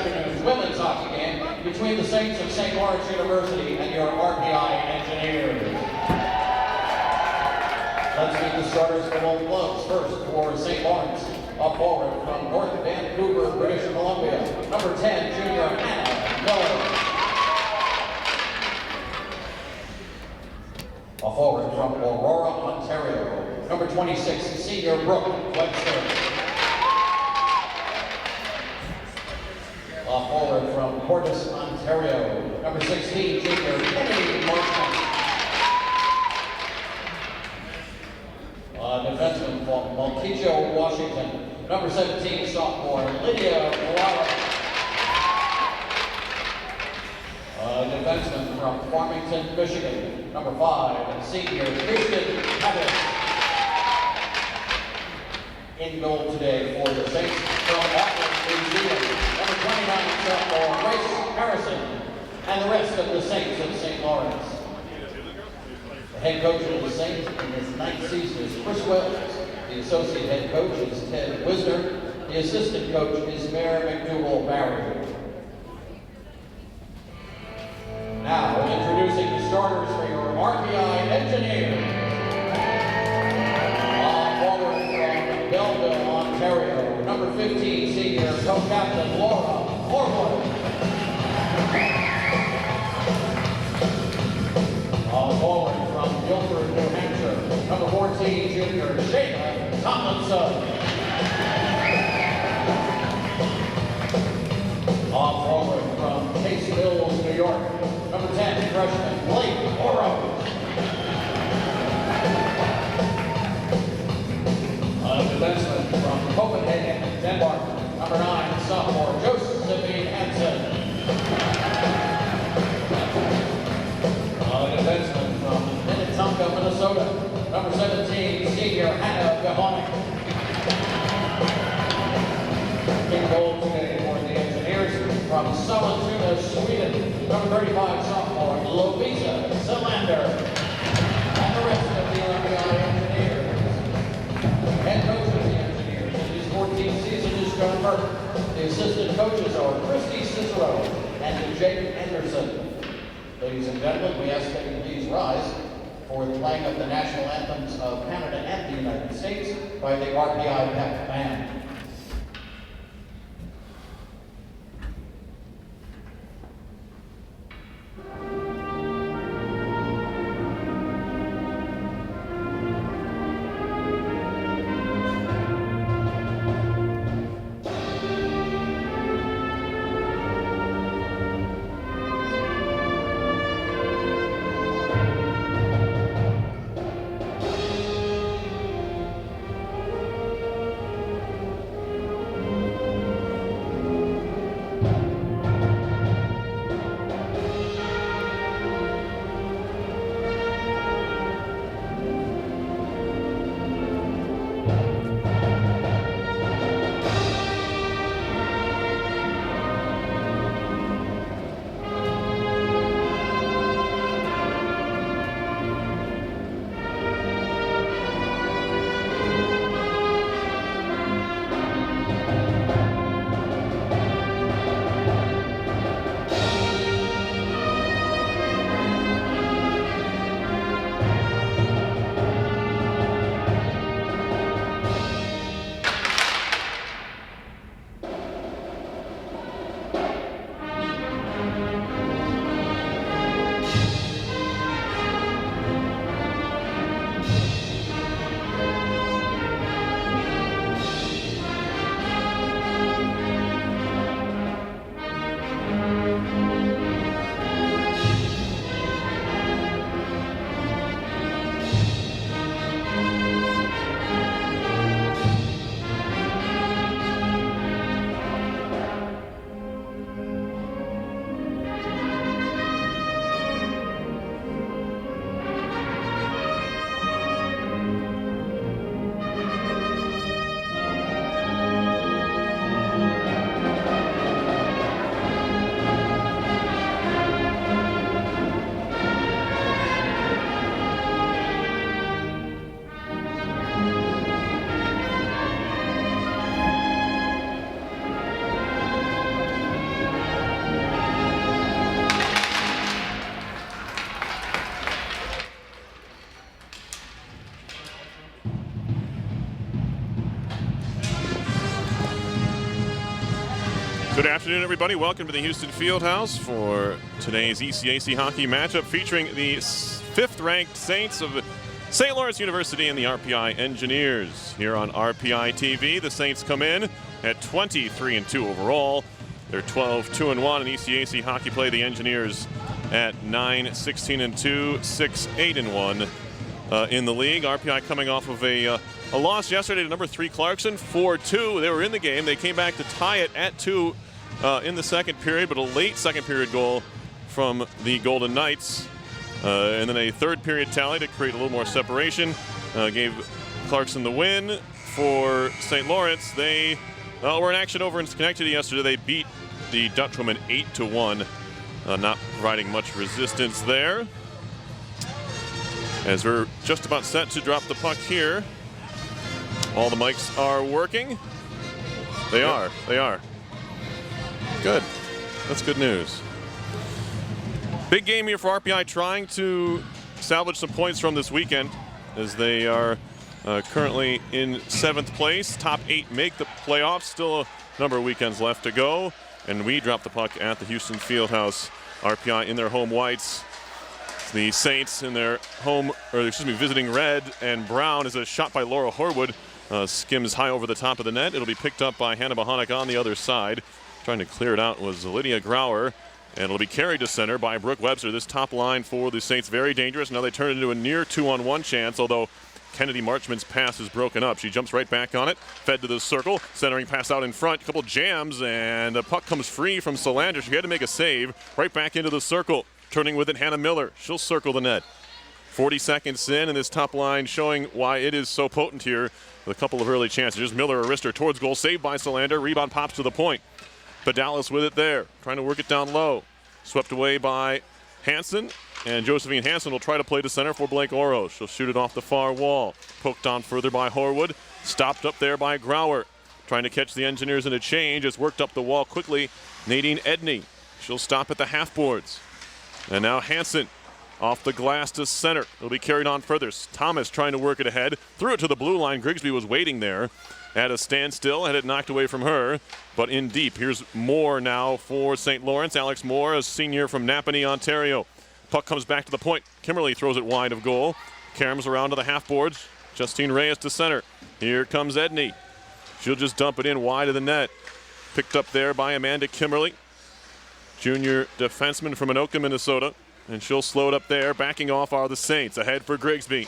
afternoon's women's hockey game between the Saints of St. Lawrence University and your RPI Engineers. Let's meet the starters for both clubs. First, for St. Lawrence, a forward from North Vancouver, British Columbia, number 10, junior Hannah Miller. A forward from Aurora, Ontario, number 26, senior Brooke Webster. A forward from Portis, Ontario, number 16, junior Kenny Marchman. A defenseman from Montijo, Washington, number 17, sophomore Lydia Malala. A defenseman from Farmington, Michigan, number 5, senior Kirsten Pettis. In goal today for the Saints from Auckland, New Zealand, number 29, sophomore Grace Harrison, and the rest of the Saints of St. Lawrence. The head coach of the Saints in his 9th season is Chris Wells. The associate head coach is Ted Wisner. The assistant coach is Mayor McDougall Barry. Now, introducing the starters for your RPI Engineers. Forward from Belleville, Ontario, number 15, senior co-captain Laura Orwood. Forward from Guilford, New Hampshire, number 14, junior Shayla Tomlinson. Forward from Case Mills, New York, number 10, freshman Blake Oro. Defenseman from Copenhagen, Denmark, number 9, sophomore Josephine Hansen. Defenseman from Minnetonka, Minnesota, number 17, senior Hannah Gahonik. In goal today for the Engineers from Sollentuna, Sweden, number 35, sophomore Lovisa Selander. And the rest of the RPI Engineers. Head coach of the Engineers in his 14th season is John Burke. The assistant coaches are Christy Cicero and Jake Anderson. Ladies and gentlemen, we ask that you please rise for the playing of the national anthems of Canada and the United States by the RPI Pep Band. Good afternoon, everybody. Welcome to the Houston Fieldhouse for today's ECAC hockey matchup featuring the 5th-ranked Saints of St. Lawrence University and the RPI Engineers. Here on RPI TV, the Saints come in at 23-2 overall. They're 12-2-1 in ECAC hockey play. The Engineers at 9-16-2, 6-8-1 in the league. RPI coming off of a loss yesterday to number 3 Clarkson, 4-2. They were in the game. They came back to tie it at 2 in the second period, but a late second period goal from the Golden Knights. And then a third period tally to create a little more separation. Gave Clarkson the win. For St. Lawrence, they were in action over in Schenectady yesterday. They beat the Dutch women 8-1, not providing much resistance there. As we're just about set to drop the puck here, all the mics are working. They are. Good. That's good news. Big game here for RPI, trying to salvage some points from this weekend as they are currently in 7th place. Top 8 make the playoffs. Still a number of weekends left to go. And we drop the puck at the Houston Fieldhouse. RPI in their home whites. The Saints in their home, visiting red and brown, as a shot by Laura Horwood skims high over the top of the net. It'll be picked up by Hannah Bohanek on the other side. Trying to clear it out was Lydia Grauer, and it'll be carried to center by Brooke Webster. This top line for the Saints very dangerous. Now they turn it into a near 2-on-1 chance, although Kennedy Marchman's pass is broken up. She jumps right back on it, fed to the circle, centering pass out in front, couple jams, and the puck comes free from Solander. She had to make a save, right back into the circle. Turning with it, Hannah Miller. She'll circle the net. 40 seconds in, and this top line showing why it is so potent here with a couple of early chances. Here's Miller, a wrister towards goal, saved by Solander. Rebound pops to the point. Pedalis with it there, trying to work it down low. Swept away by Hansen, and Josephine Hansen will try to play to center for Blake Oro. She'll shoot it off the far wall. Poked on further by Horwood. Stopped up there by Grauer. Trying to catch the Engineers in a change. It's worked up the wall quickly. Nadine Edney. She'll stop at the half boards. And now Hansen off the glass to center. It'll be carried on further. Thomas trying to work it ahead. Threw it to the blue line. Grigsby was waiting there at a standstill. Had it knocked away from her, but in deep. Here's Moore now for St. Lawrence. Alex Moore, a senior from Napanee, Ontario. Puck comes back to the point. Kimberly throws it wide of goal. Caroms around to the half boards. Justine Reyes to center. Here comes Edney. She'll just dump it in wide of the net. Picked up there by Amanda Kimberly, junior defenseman from Anoka, Minnesota. And she'll slow it up there. Backing off are the Saints. Ahead for Grigsby.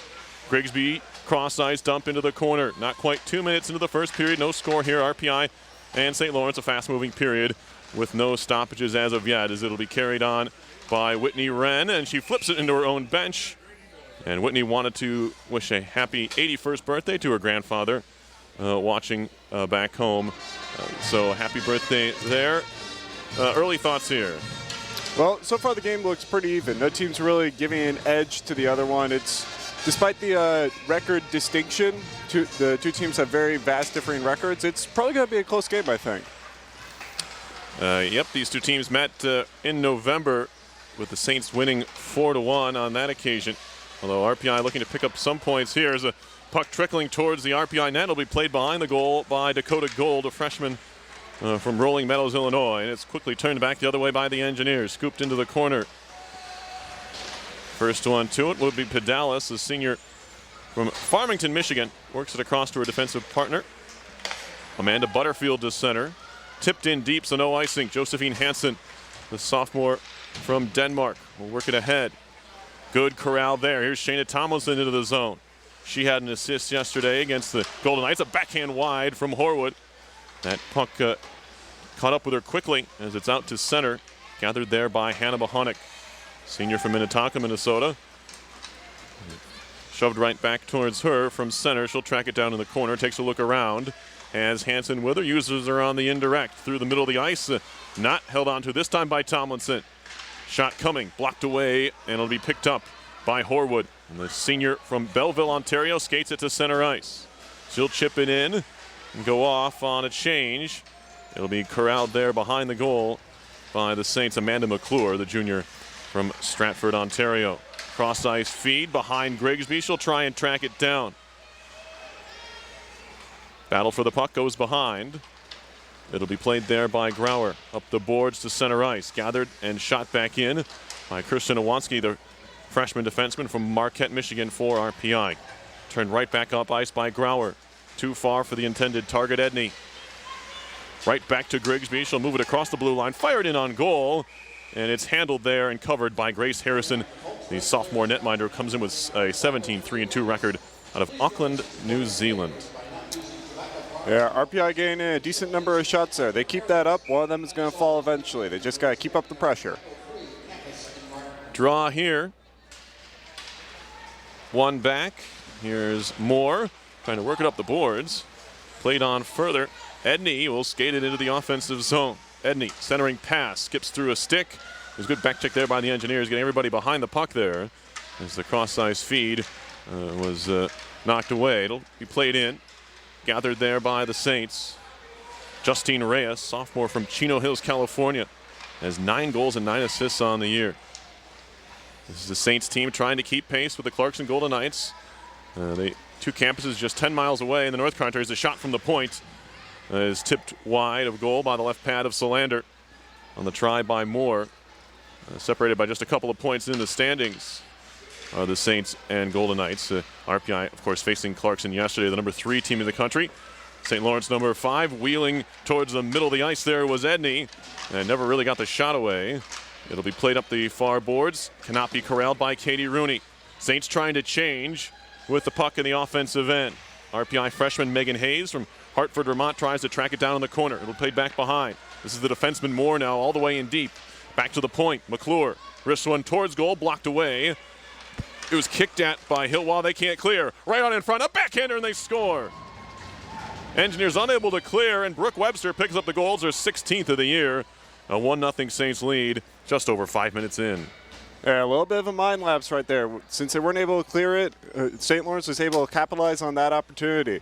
Grigsby, cross-ice dump into the corner. Not quite 2 minutes into the first period. No score here. RPI and St. Lawrence, a fast-moving period with no stoppages as of yet, as it'll be carried on by Whitney Wren, and she flips it into her own bench. And Whitney wanted to wish a happy 81st birthday to her grandfather watching back home. So happy birthday there. Early thoughts here. Well, so far the game looks pretty even. No team's really giving an edge to the other one. It's despite the record distinction, the two teams have very vast differing records. It's probably going to be a close game, I think. Yep, these two teams met in November with the Saints winning 4-1 on that occasion. Although RPI looking to pick up some points here as a puck trickling towards the RPI net. It'll be played behind the goal by Dakota Gold, a freshman from Rolling Meadows, Illinois. And it's quickly turned back the other way by the Engineers. Scooped into the corner. First one to it would be Pedalis, a senior from Farmington, Michigan. Works it across to her defensive partner. Amanda Butterfield to center. Tipped in deep, so no icing. Josephine Hansen, the sophomore from Denmark, will work it ahead. Good corral there. Here's Shayna Tomlinson into the zone. She had an assist yesterday against the Golden Knights. A backhand wide from Horwood. That puck caught up with her quickly as it's out to center. Gathered there by Hannah Bohanek, senior from Minnetonka, Minnesota. Shoved right back towards her from center. She'll track it down in the corner. Takes a look around as Hansen with her. Uses her on the indirect through the middle of the ice. Not held on to this time by Tomlinson. Shot coming, blocked away, and it'll be picked up by Horwood. And the senior from Belleville, Ontario, skates it to center ice. She'll chip it in and go off on a change. It'll be corralled there behind the goal by the Saints' Amanda McClure, the junior from Stratford, Ontario. Cross ice feed behind Grigsby. She'll try and track it down. Battle for the puck goes behind. It'll be played there by Grauer. Up the boards to center ice. Gathered and shot back in by Christian Iwanski, the freshman defenseman from Marquette, Michigan for RPI. Turned right back up ice by Grauer. Too far for the intended target, Edney. Right back to Grigsby. She'll move it across the blue line. Fired in on goal. And it's handled there and covered by Grace Harrison. The sophomore netminder comes in with a 17-3-2 record out of Auckland, New Zealand. Yeah, RPI getting a decent number of shots there. They keep that up, one of them is going to fall eventually. They just got to keep up the pressure. Draw here. One back. Here's Moore trying to work it up the boards. Played on further. Edney will skate it into the offensive zone. Edney centering pass, skips through a stick. There's a good back check there by the Engineers, getting everybody behind the puck there as the cross-ice feed was knocked away. It'll be played in. Gathered there by the Saints. Justine Reyes, sophomore from Chino Hills, California, has 9 goals and 9 assists on the year. This is the Saints team trying to keep pace with the Clarkson Golden Knights. They 2 campuses just 10 miles away in the North Country. As a shot from the point is tipped wide of goal by the left pad of Solander on the try by Moore. Separated by just a couple of points in the standings are the Saints and Golden Knights. RPI, of course, facing Clarkson yesterday, the number 3 team in the country. St. Lawrence, number 5, wheeling towards the middle of the ice there was Edney, and never really got the shot away. It'll be played up the far boards. Cannot be corralled by Katie Rooney. Saints trying to change with the puck in the offensive end. RPI freshman Megan Hayes from Hartford, Vermont tries to track it down in the corner. It'll be played back behind. This is the defenseman Moore now all the way in deep. Back to the point. McClure wrists one towards goal, blocked away. It was kicked at by Hillwall. They can't clear. Right on in front, a backhander, and they score. Engineers unable to clear, and Brooke Webster picks up the goals, her 16th of the year. A 1-0 Saints lead, just over 5 minutes in. Yeah, a little bit of a mind lapse right there. Since they weren't able to clear it, St. Lawrence was able to capitalize on that opportunity.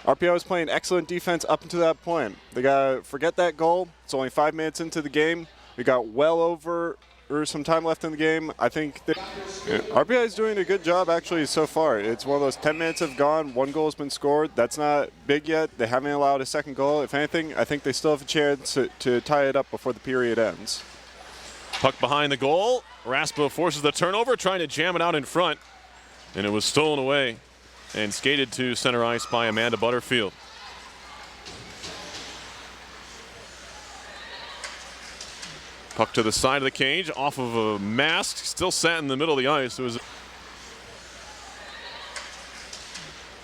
RPI was playing excellent defense up until that point. They got to forget that goal. It's only 5 minutes into the game. We got well over some time left in the game. I think that RPI is doing a good job actually so far. It's one of those 10 minutes have gone, 1 goal has been scored. That's not big yet. They haven't allowed a second goal. If anything, I think they still have a chance to tie it up before the period ends. Puck behind the goal. Raspa forces the turnover, trying to jam it out in front. And it was stolen away and skated to center ice by Amanda Butterfield. Puck to the side of the cage, off of a mask, still sat in the middle of the ice. It was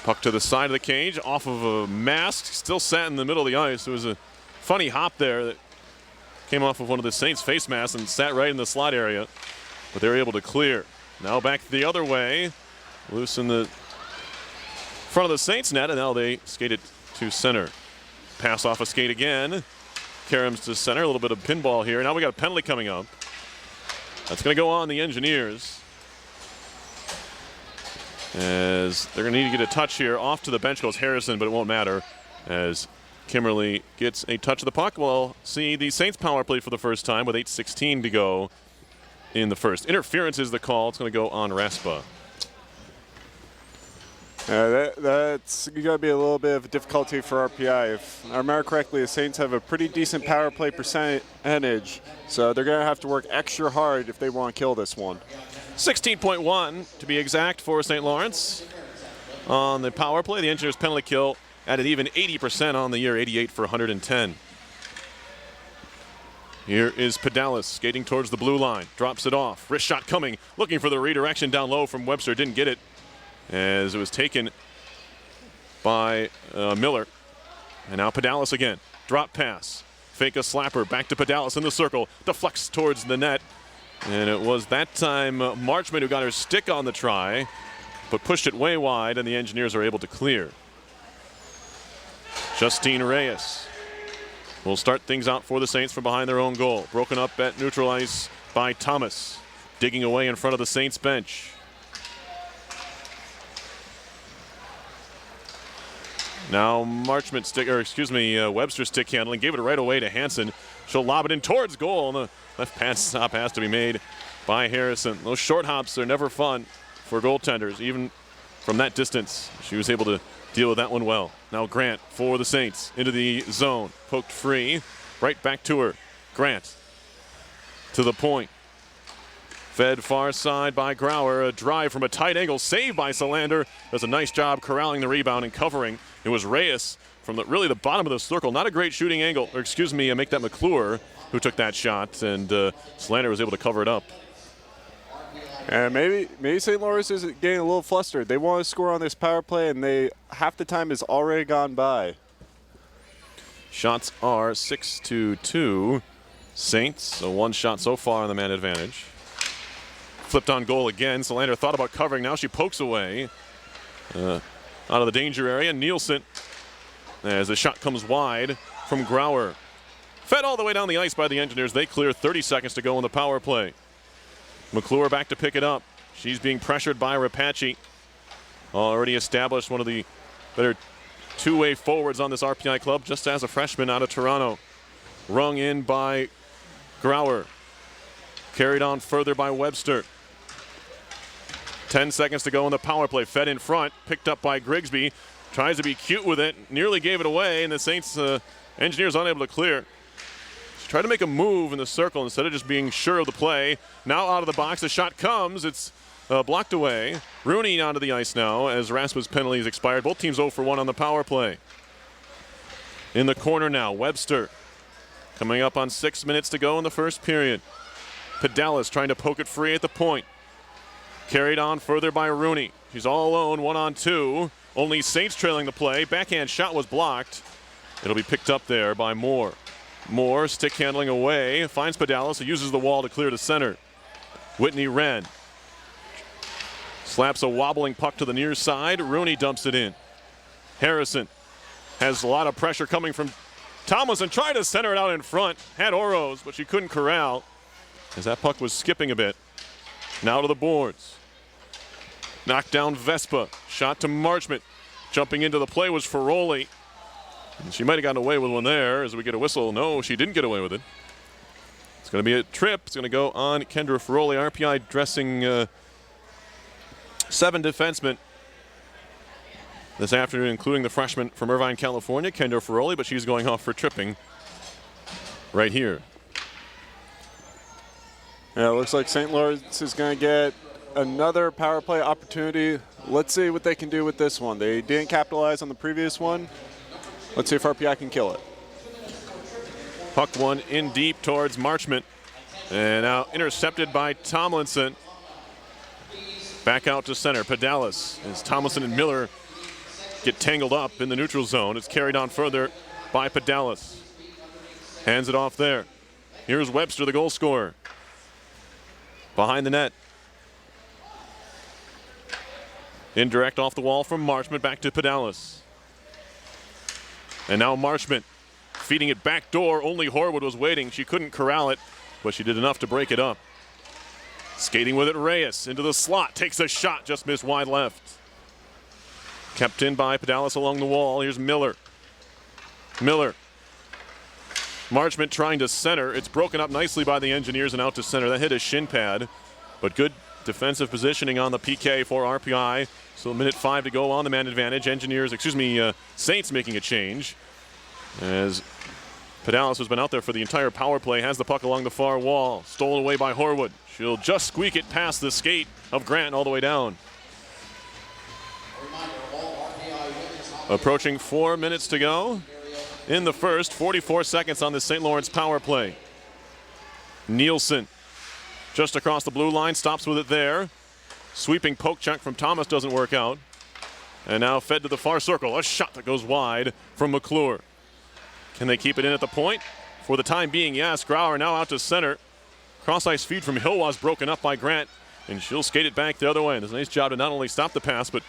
puck to the side of the cage, off of a mask, still sat in the middle of the ice. It was a funny hop there that came off of one of the Saints' face masks and sat right in the slot area, but they were able to clear. Now back the other way, loose in the front of the Saints net, and now they skated to center. Pass off a skate again. Karams to center, a little bit of pinball here. Now we got a penalty coming up. That's going to go on the Engineers, as they're going to need to get a touch here. Off to the bench goes Harrison, but it won't matter as Kimberly gets a touch of the puck. We'll see the Saints power play for the first time with 8:16 to go in the first. Interference is the call. It's going to go on Raspa. That's going to be a little bit of a difficulty for RPI. If I remember correctly, the Saints have a pretty decent power play percentage, so they're going to have to work extra hard if they want to kill this one. 16.1 to be exact for St. Lawrence on the power play. The Engineers penalty kill at an even 80% on the year, 88 for 110. Here is Pedalis skating towards the blue line, drops it off, wrist shot coming, looking for the redirection down low from Webster, didn't get it, as it was taken by Miller. And now Pedalis again. Drop pass. Fake a slapper. Back to Pedalis in the circle. Deflects towards the net. And it was that time Marchman who got her stick on the try, but pushed it way wide, and the Engineers are able to clear. Justine Reyes will start things out for the Saints from behind their own goal. Broken up at neutral ice by Thomas. Digging away in front of the Saints bench. Now Marchman Webster stick handling, gave it right away to Hansen. She'll lob it in towards goal, and the left pass stop has to be made by Harrison. Those short hops are never fun for goaltenders, even from that distance. She was able to deal with that one well. Now Grant for the Saints into the zone. Poked free. Right back to her. Grant to the point. Fed far side by Grauer. A drive from a tight angle. Saved by Solander. Does a nice job corralling the rebound and covering. It was Reyes from really the bottom of the circle. Not a great shooting angle. Or excuse me, make that McClure who took that shot. And Solander was able to cover it up. And maybe St. Lawrence is getting a little flustered. They want to score on this power play, and half the time has already gone by. Shots are 6-2 Saints. So one shot so far on the man advantage. Flipped on goal again. Solander thought about covering. Now she pokes away out of the danger area. Nielsen, as the shot comes wide from Grauer. Fed all the way down the ice by the Engineers. They clear 30 seconds to go in the power play. McClure back to pick it up. She's being pressured by Rapace. Already established one of the better two-way forwards on this RPI club, just as a freshman out of Toronto. Rung in by Grauer. Carried on further by Webster. 10 seconds to go in the power play. Fed in front, picked up by Grigsby. Tries to be cute with it, nearly gave it away, and the Saints Engineers unable to clear. She tried to make a move in the circle instead of just being sure of the play. Now out of the box, the shot comes. It's blocked away. Rooney onto the ice now as Rasmus' penalty has expired. Both teams 0 for 1 on the power play. In the corner now, Webster coming up on 6 minutes to go in the first period. Pedalis trying to poke it free at the point. Carried on further by Rooney. She's all alone, 1-on-2. Only Saints trailing the play. Backhand shot was blocked. It'll be picked up there by Moore. Moore stick handling away. Finds Pedalis, who uses the wall to clear to center. Whitney Wren slaps a wobbling puck to the near side. Rooney dumps it in. Harrison has a lot of pressure coming from Tomlinson. Tried to center it out in front. Had Oros, but she couldn't corral as that puck was skipping a bit. Now to the boards. Knocked down Vespa. Shot to Marchment. Jumping into the play was Ferroli. And she might have gotten away with one there as we get a whistle. No, she didn't get away with it. It's going to be a trip. It's going to go on Kendra Ferroli. RPI dressing 7 defensemen this afternoon, including the freshman from Irvine, California, Kendra Ferroli, but she's going off for tripping right here. Yeah, it looks like St. Lawrence is going to get another power play opportunity. Let's see what they can do with this one. They didn't capitalize on the previous one. Let's see if RPI can kill it. Puck one in deep towards Marchment. And now intercepted by Tomlinson. Back out to center. Pedalis as Tomlinson and Miller get tangled up in the neutral zone. It's carried on further by Pedalis. Hands it off there. Here's Webster, the goal scorer. Behind the net. Indirect off the wall from Marchment back to Pedalis. And now Marchment feeding it back door. Only Horwood was waiting. She couldn't corral it, but she did enough to break it up. Skating with it, Reyes into the slot. Takes a shot, just missed wide left. Kept in by Pedalis along the wall. Here's Miller. Miller. Marchment trying to center. It's broken up nicely by the Engineers and out to center. That hit a shin pad, but good defensive positioning on the PK for RPI. So 1:05 to go on the man advantage. Saints making a change as Pedalis has been out there for the entire power play. Has the puck along the far wall. Stolen away by Horwood. She'll just squeak it past the skate of Grant all the way down. Approaching 4 minutes to go in the first. 44 seconds on the St. Lawrence power play. Nielsen just across the blue line, stops with it there. Sweeping poke check from Thomas doesn't work out. And now fed to the far circle. A shot that goes wide from McClure. Can they keep it in at the point? For the time being, yes. Grauer now out to center. Cross-ice feed from Hill was broken up by Grant, and she'll skate it back the other way. And it's a nice job to not only stop the pass, but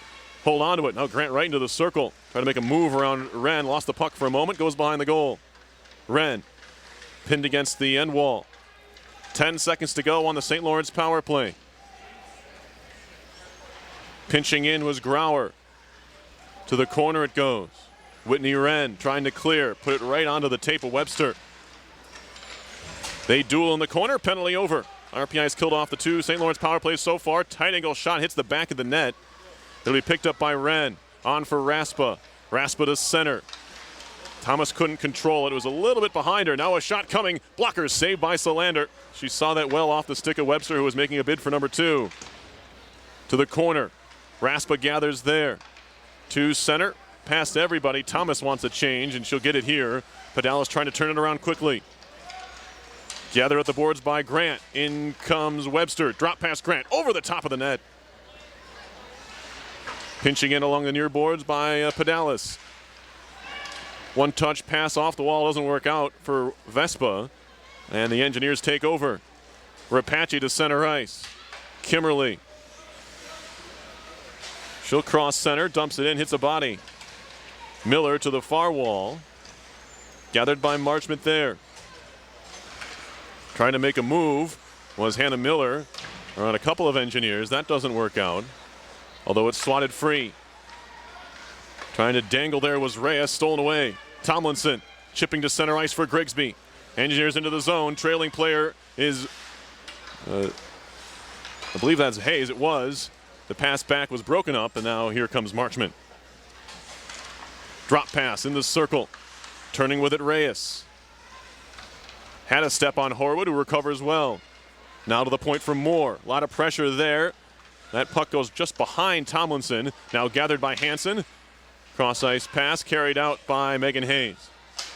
hold on to it. Now Grant right into the circle. Try to make a move around Wren. Lost the puck for a moment. Goes behind the goal. Wren pinned against the end wall. 10 seconds to go on the St. Lawrence power play. Pinching in was Grauer. To the corner it goes. Whitney Wren trying to clear. Put it right onto the tape of Webster. They duel in the corner. Penalty over. RPI's killed off the 2 St. Lawrence power plays so far. Tight angle shot hits the back of the net. It'll be picked up by Wren. On for Raspa. Raspa to center. Thomas couldn't control it. It was a little bit behind her. Now a shot coming. Blocker saved by Solander. She saw that well off the stick of Webster, who was making a bid for number 2. To the corner. Raspa gathers there. To center. Past everybody. Thomas wants a change, and she'll get it here. Pedalis trying to turn it around quickly. Gather at the boards by Grant. In comes Webster. Drop pass Grant. Over the top of the net. Pinching in along the near boards by Pedalis. One touch pass off the wall doesn't work out for Vespa. And the Engineers take over. Rapace to center ice. Kimmerly. She'll cross center, dumps it in, hits a body. Miller to the far wall. Gathered by Marchment there. Trying to make a move was Hannah Miller on a couple of Engineers. That doesn't work out, although it's swatted free. Trying to dangle there was Reyes, stolen away. Tomlinson chipping to center ice for Grigsby. Engineers into the zone. Trailing player is, I believe that's Hayes. It was. The pass back was broken up, and now here comes Marchment. Drop pass in the circle. Turning with it, Reyes. Had a step on Horwood, who recovers well. Now to the point for Moore. A lot of pressure there. That puck goes just behind Tomlinson. Now gathered by Hansen. Cross ice pass carried out by Megan Hayes.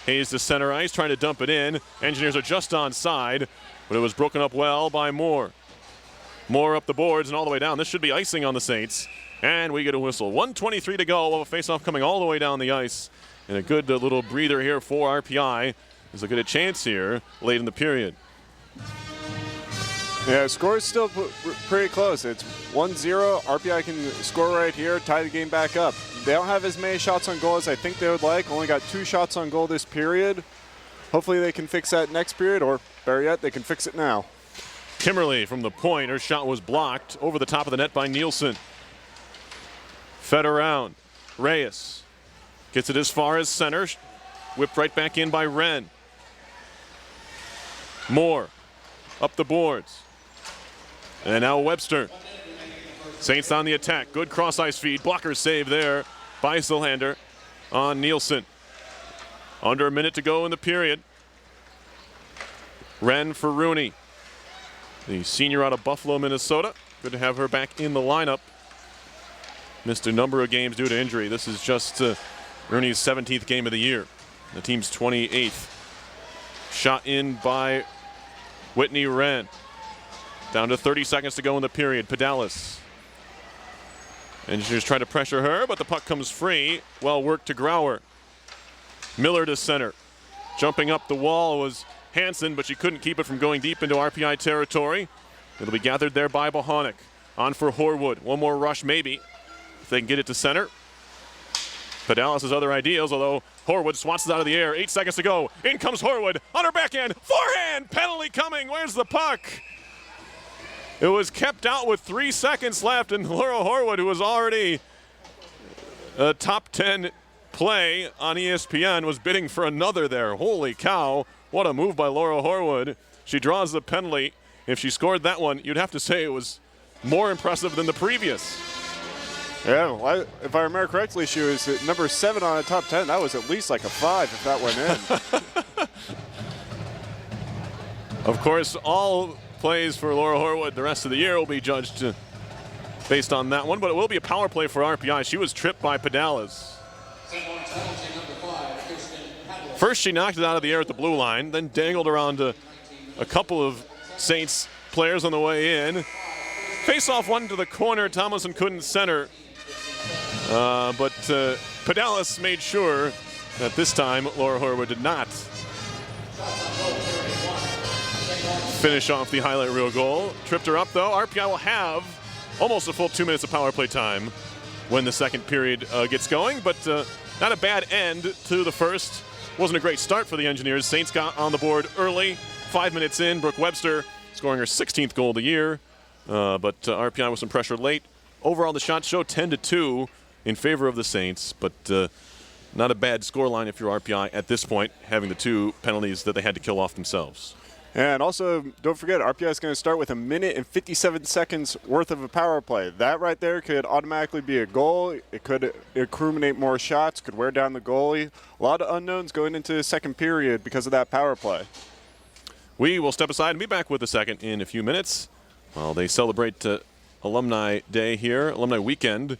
Hayes to center ice, trying to dump it in. Engineers are just onside, but it was broken up well by Moore. Moore up the boards and all the way down. This should be icing on the Saints. And we get a whistle. 1:23 to go. While a faceoff coming all the way down the ice. And a good little breather here for RPI. There's a good chance here late in the period. Yeah, score is still pretty close. It's 1-0. RPI can score right here, tie the game back up. They don't have as many shots on goal as I think they would like. Only got 2 shots on goal this period. Hopefully they can fix that next period, or better yet, they can fix it now. Kimmerly from the point. Her shot was blocked over the top of the net by Nielsen. Fed around. Reyes gets it as far as center. Whipped right back in by Wren. Moore up the boards. And now Webster. Saints on the attack. Good cross ice feed. Blocker save there by Solander on Nielsen. Under a minute to go in the period. Wren for Rooney. The senior out of Buffalo, Minnesota. Good to have her back in the lineup. Missed a number of games due to injury. This is just Rooney's 17th game of the year. The team's 28th. Shot in by Whitney Wren. Down to 30 seconds to go in the period. Pedalis. Engineers try to pressure her, but the puck comes free. Well worked to Grauer. Miller to center. Jumping up the wall was Hansen, but she couldn't keep it from going deep into RPI territory. It'll be gathered there by Bohonic. On for Horwood. One more rush maybe, if they can get it to center. Pedalis has other ideas, although Horwood swats it out of the air. 8 seconds to go. In comes Horwood on her backhand. Forehand! Penalty coming. Where's the puck? It was kept out with 3 seconds left, and Laura Horwood, who was already a top 10 play on ESPN, was bidding for another there. Holy cow. What a move by Laura Horwood. She draws the penalty. If she scored that one, you'd have to say it was more impressive than the previous. Yeah, well, if I remember correctly, she was at number 7 on the top 10. That was at least like a 5 if that went in. Of course, all plays for Laura Horwood the rest of the year will be judged based on that one, but it will be a power play for RPI. She was tripped by Pedalis. First, she knocked it out of the air at the blue line, then dangled around a couple of Saints players on the way in. Face-off one to the corner. Tomlinson couldn't center, but Pedalis made sure that this time Laura Horwood did not finish off the highlight reel goal. Tripped her up, though. RPI will have almost a full 2 minutes of power play time when the second period gets going, but not a bad end to the first. Wasn't a great start for the Engineers. Saints got on the board early. 5 minutes in, Brooke Webster scoring her 16th goal of the year. But RPI with some pressure late. Overall, the shots show 10-2 in favor of the Saints, but not a bad scoreline if you're RPI at this point, having the 2 penalties that they had to kill off themselves. And also, don't forget, RPI is going to start with 1 minute and 57 seconds worth of a power play. That right there could automatically be a goal. It could accumulate more shots, could wear down the goalie. A lot of unknowns going into the second period because of that power play. We will step aside and be back with the second in a few minutes while they celebrate Alumni Day here, Alumni Weekend,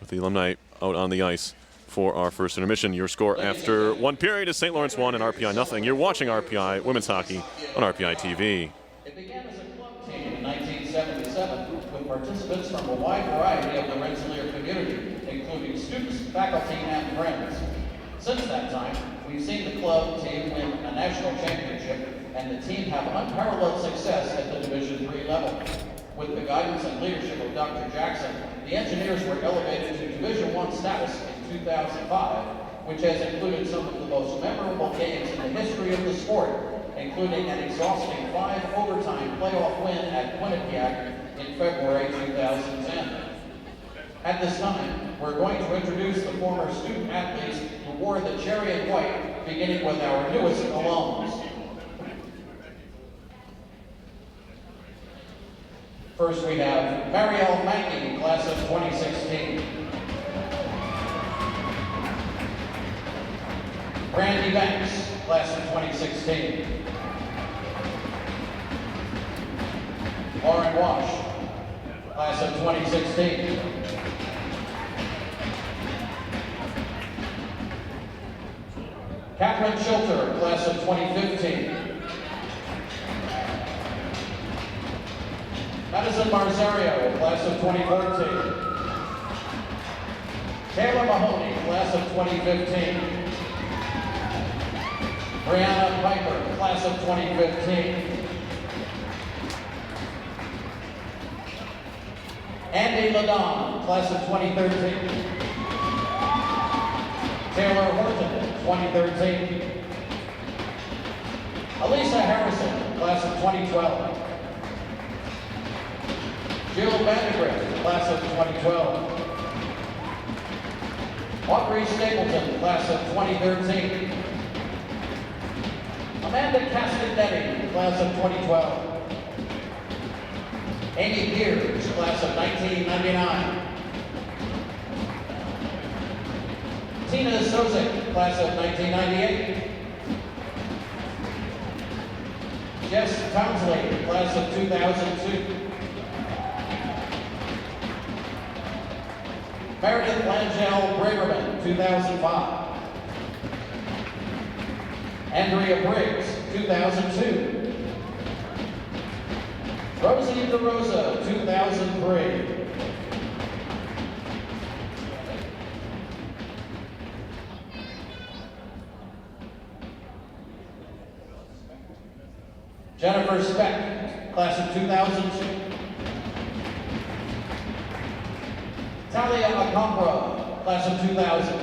with the alumni out on the ice for our first intermission. Your score after one period is St. Lawrence 1 and RPI nothing. You're watching RPI Women's Hockey on RPI TV. It began as a club team in 1977 with participants from a wide variety of the Rensselaer community, including students, faculty, and friends. Since that time, we've seen the club team win a national championship, and the team have unparalleled success at the Division III level. With the guidance and leadership of Dr. Jackson, the Engineers were elevated to Division I status in 2005, which has included some of the most memorable games in the history of the sport, including an exhausting 5-overtime playoff win at Quinnipiac in February 2010. At this time, we're going to introduce the former student athletes who wore the cherry and white, beginning with our newest alums. First, we have Marielle Mankey, class of 2016. Brandy Banks, class of 2016. Lauren Wash, class of 2016. Catherine Schilter, class of 2015. Madison Marzario, class of 2014. Taylor Mahoney, class of 2015. Brianna Piper, class of 2015. Andy Ladon, class of 2013. Taylor Horton, 2013. Elisa Harrison, class of 2012. Jill Vandegrift, class of 2012. Audrey Stapleton, class of 2013. Amanda Castanetti, class of 2012. Amy Pierce, class of 1999. Tina Sozik, class of 1998. Jess Townsley, class of 2002. Meredith Langell Braverman, 2005. Andrea Briggs, 2002. Rosie DeRosa, 2003. Jennifer Speck, class of 2002. Talia Acombra, class of 2000.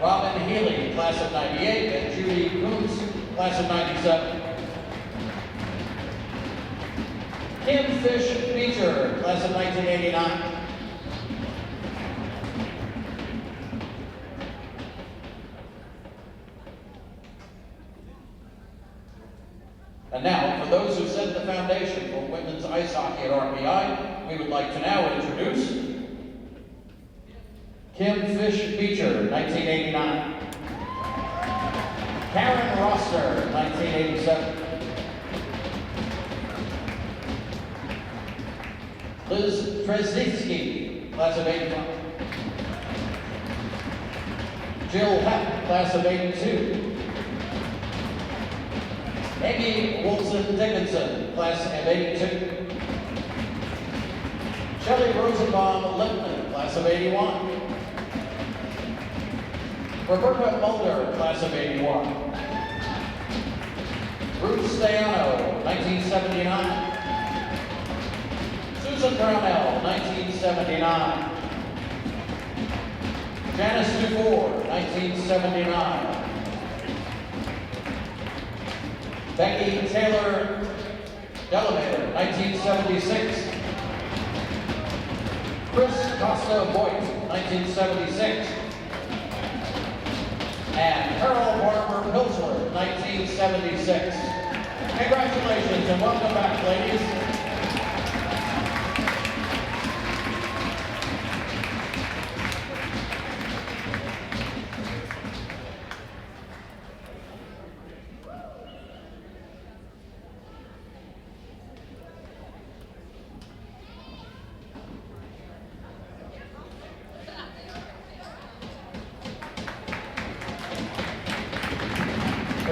Robin Healy, class of 98, and Judy Kuntz, class of 97. Kim Fish Beecher, class of 1989. And now, for those who set the foundation for women's ice hockey at RPI, we would like to now introduce Kim Fish Beecher, 1989. Karen Roster, 1987. Liz Trzynski, class of 85. Jill Hepp, class of 82. Amy Wilson Dickinson, class of 82. Shelley Rosenbaum Lipman, class of 81. Roberta Mulder, class of 81. Ruth Staiano, 1979. Susan Brownell, 1979. Janice Dufour, 1979. Becky Taylor Delamater, 1976. Chris Costa Voigt, 1976. And Carol Barber Pilsler, 1976. 76. Congratulations and welcome back, ladies.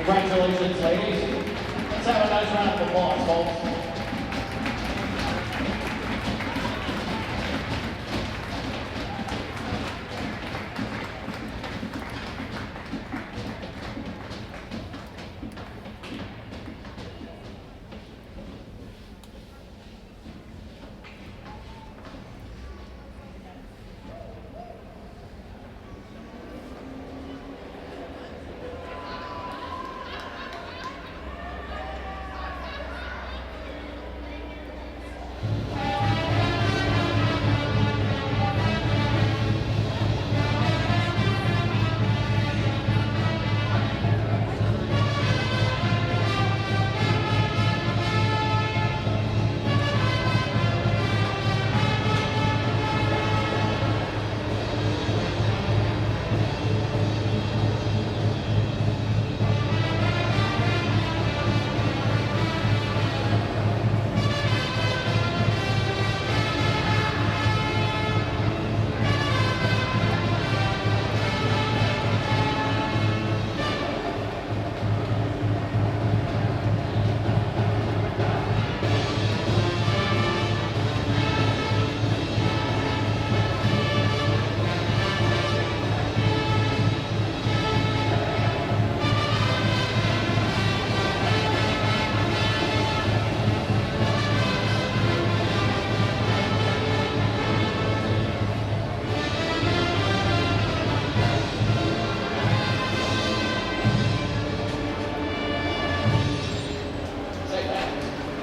Congratulations, ladies. Let's have a nice round of applause, folks.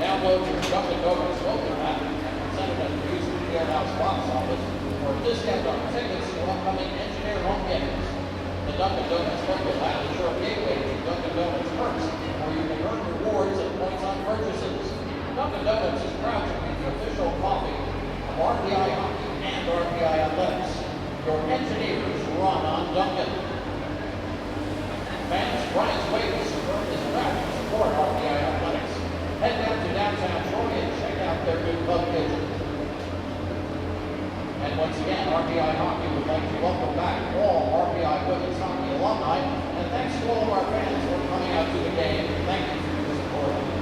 Download your Dunkin' Donuts welcome app and send it to the Houston Fieldhouse box office for a discount on tickets to upcoming engineer home games. The Dunkin' Donuts welcome app is your gateway to Dunkin' Donuts perks, where you can earn rewards and points on purchases. Dunkin' Donuts is proud to be the official coffee of RPI Hockey and RPI Athletics. Your engineers run on Dunkin'. Fans, Brian's Waves is proud to support RPI Athletics. Head down to downtown Troy and check out their new club kitchen. And once again, RPI Hockey would like to welcome back all RPI women's hockey alumni, and thanks to all of our fans for coming out to the game. Thank you for your support.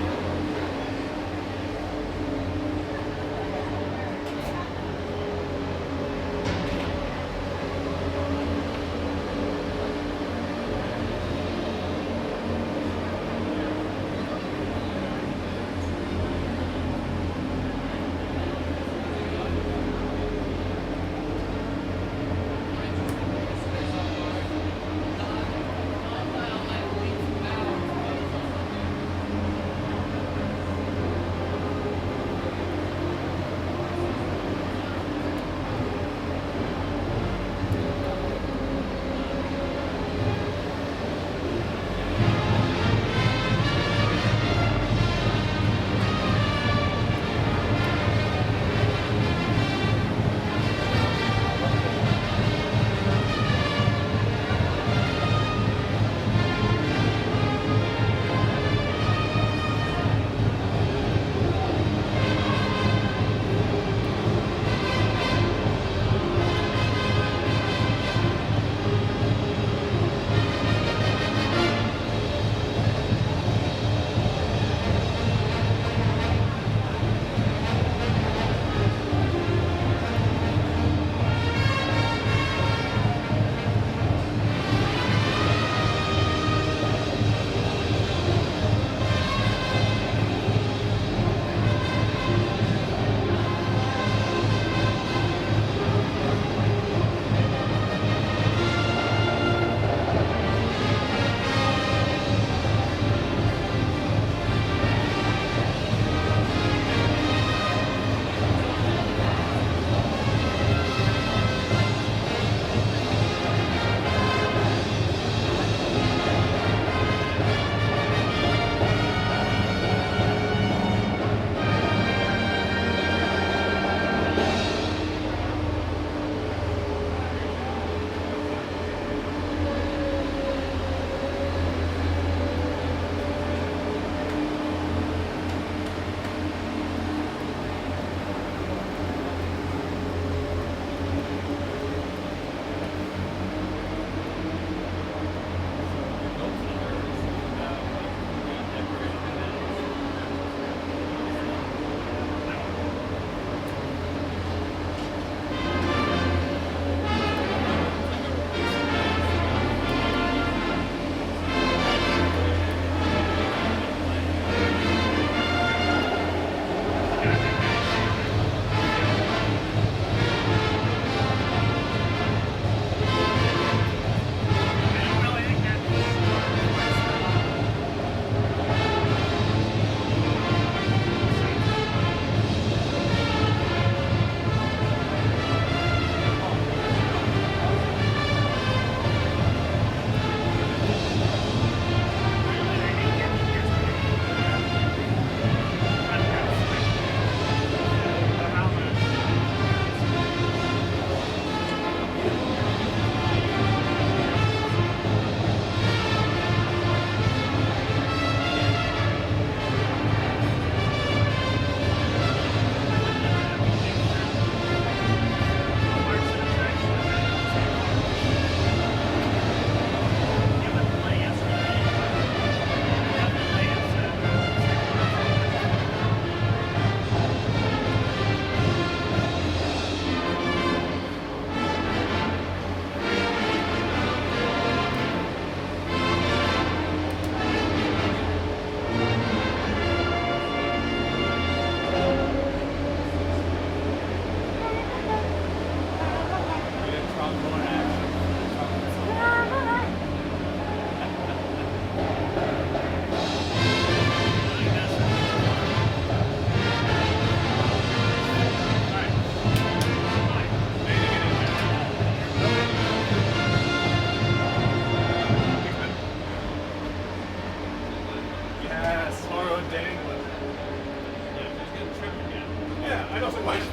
I know it's like, I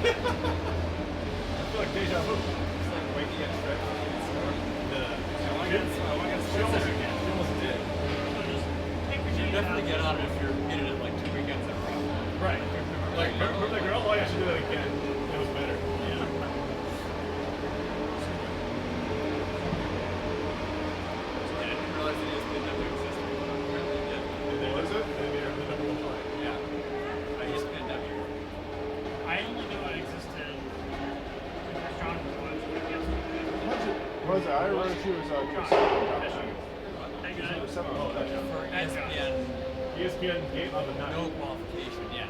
feel like deja vu. It's like waking up fresh. She almost did. You definitely get on it if you're in it like 2 weekends in a row. Right. Like, remember the girl? Oh, yeah, I should do that again. It was better. Yeah. I didn't realize that ESPN existed. Apparently it did. What is it? They're the number one play. Yeah. ESPN. I only knew it existed because John was watching it yesterday. What was it? I remember she was Hey, guys. Oh, that's For ESPN, ESPN game of the night. no qualification, yeah.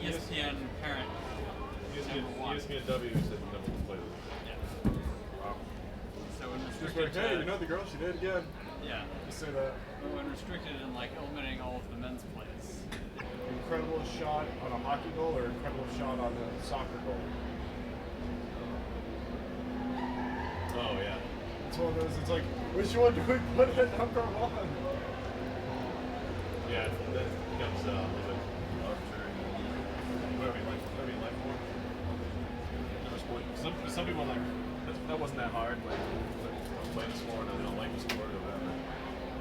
ESPN parent, number one. ESPNW said the number one play of the week. Yeah. Wow. So when Just restricted like, hey, to, you know the girl? She did it again. yeah, Just say that. when restricted and like eliminating all of the men's plays. Incredible shot on a hockey goal or incredible shot on a soccer goal? Oh, yeah. It's one of those, it's like, which one do we put at number one? Yeah, that becomes a little bit arbitrary. Whatever you like for. Never sport. Some people are like, that wasn't that hard. Like, I'm playing the sport and I don't like the sport or whatever.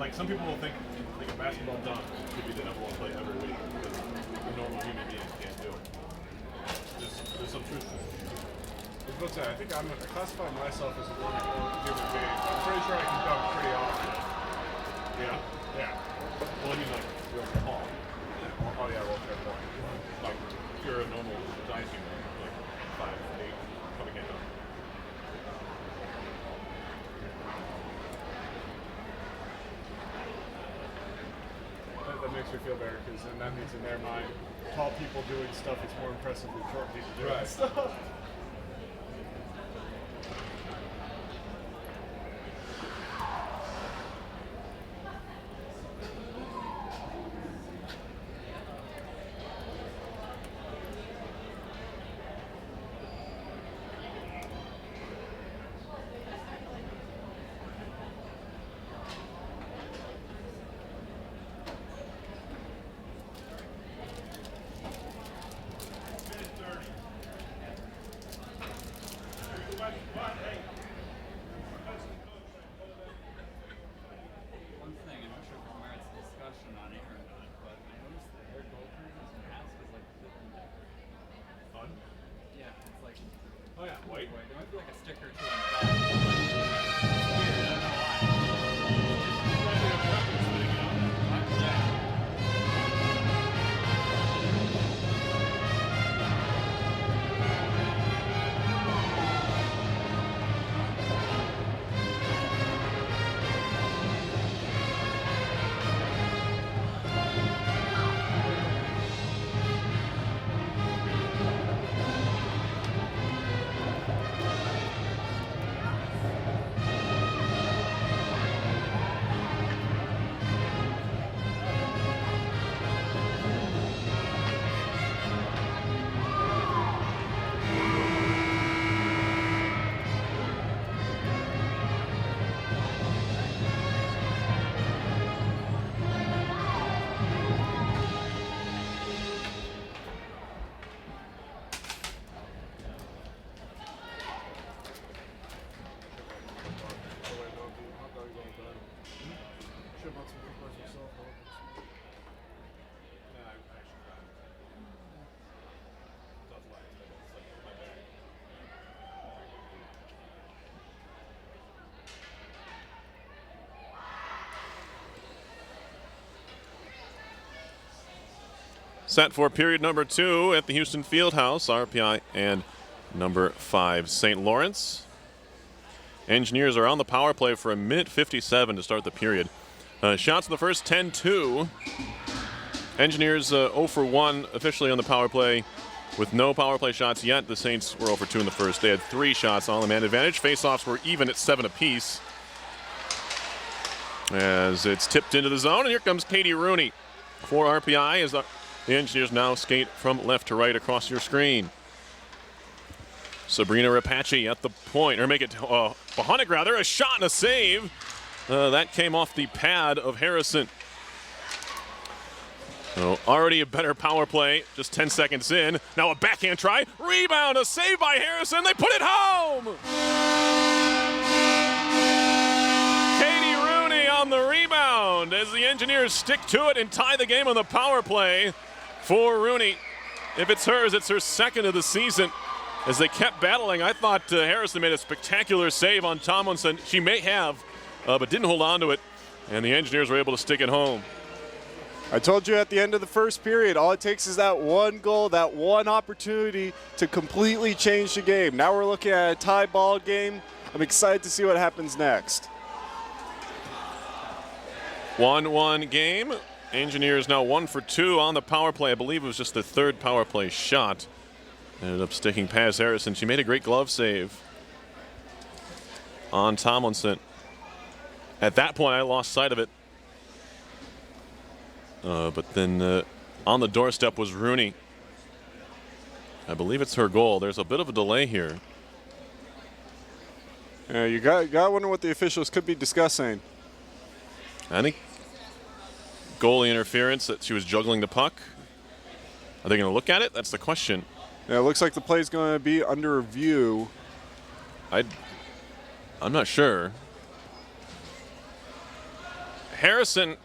Like, some people will think like a basketball dunk should be the number one play every week because a normal human being can't do it. There's some truth to it. I was about to say, I think I classify myself as a normal human being. I'm pretty sure I can dunk pretty often. Yeah? Yeah. Well, I mean, like, real tall. Yeah. Oh, yeah, real tall. Like, if you're a normal giant human, like 5'8", coming in. That makes me feel better because then that means in their mind, tall people doing stuff is more impressive than short people doing stuff. One thing, I'm not sure if it merits discussion on air or not, but I noticed that their goaltenders and hats was like different decorated. Fun. Yeah, it's like Oh yeah, white. there might be like a sticker to it. Weird, I don't know why. Yeah. Set for period number 2 at the Houston Fieldhouse, RPI and number 5 St. Lawrence. Engineers are on the power play for a minute 57 to start the period. Shots in the first 10-2. Engineers 0 for 1 officially on the power play with no power play shots yet. The Saints were 0 for 2 in the first. They had 3 shots on the man advantage. Faceoffs were even at 7 apiece. As it's tipped into the zone, and here comes Katie Rooney for RPI as the Engineers now skate from left to right across your screen. Sabrina Rapace at the point, or make it Bohunic rather, a shot and a save. That came off the pad of Harrison. So already a better power play, just 10 seconds in. Now a backhand try, rebound, a save by Harrison, they put it home! Katie Rooney on the rebound as the Engineers stick to it and tie the game on the power play for Rooney. If it's hers, it's her second of the season. As they kept battling, I thought Harrison made a spectacular save on Tomlinson. She may have, but didn't hold on to it, and the Engineers were able to stick it home. I told you at the end of the first period, all it takes is that one goal, that one opportunity to completely change the game. Now we're looking at a tie ball game. I'm excited to see what happens next. 1-1 game. Engineers now 1 for 2 on the power play. I believe it was just the third power play shot. Ended up sticking past Harrison. She made a great glove save on Tomlinson. At that point, I lost sight of it. But then on the doorstep was Rooney. I believe it's her goal. There's a bit of a delay here. You got to wonder what the officials could be discussing. I think goalie interference, that she was juggling the puck. Are they going to look at it? That's the question. Yeah, it looks like the play is going to be under review. I'm not sure. Harrison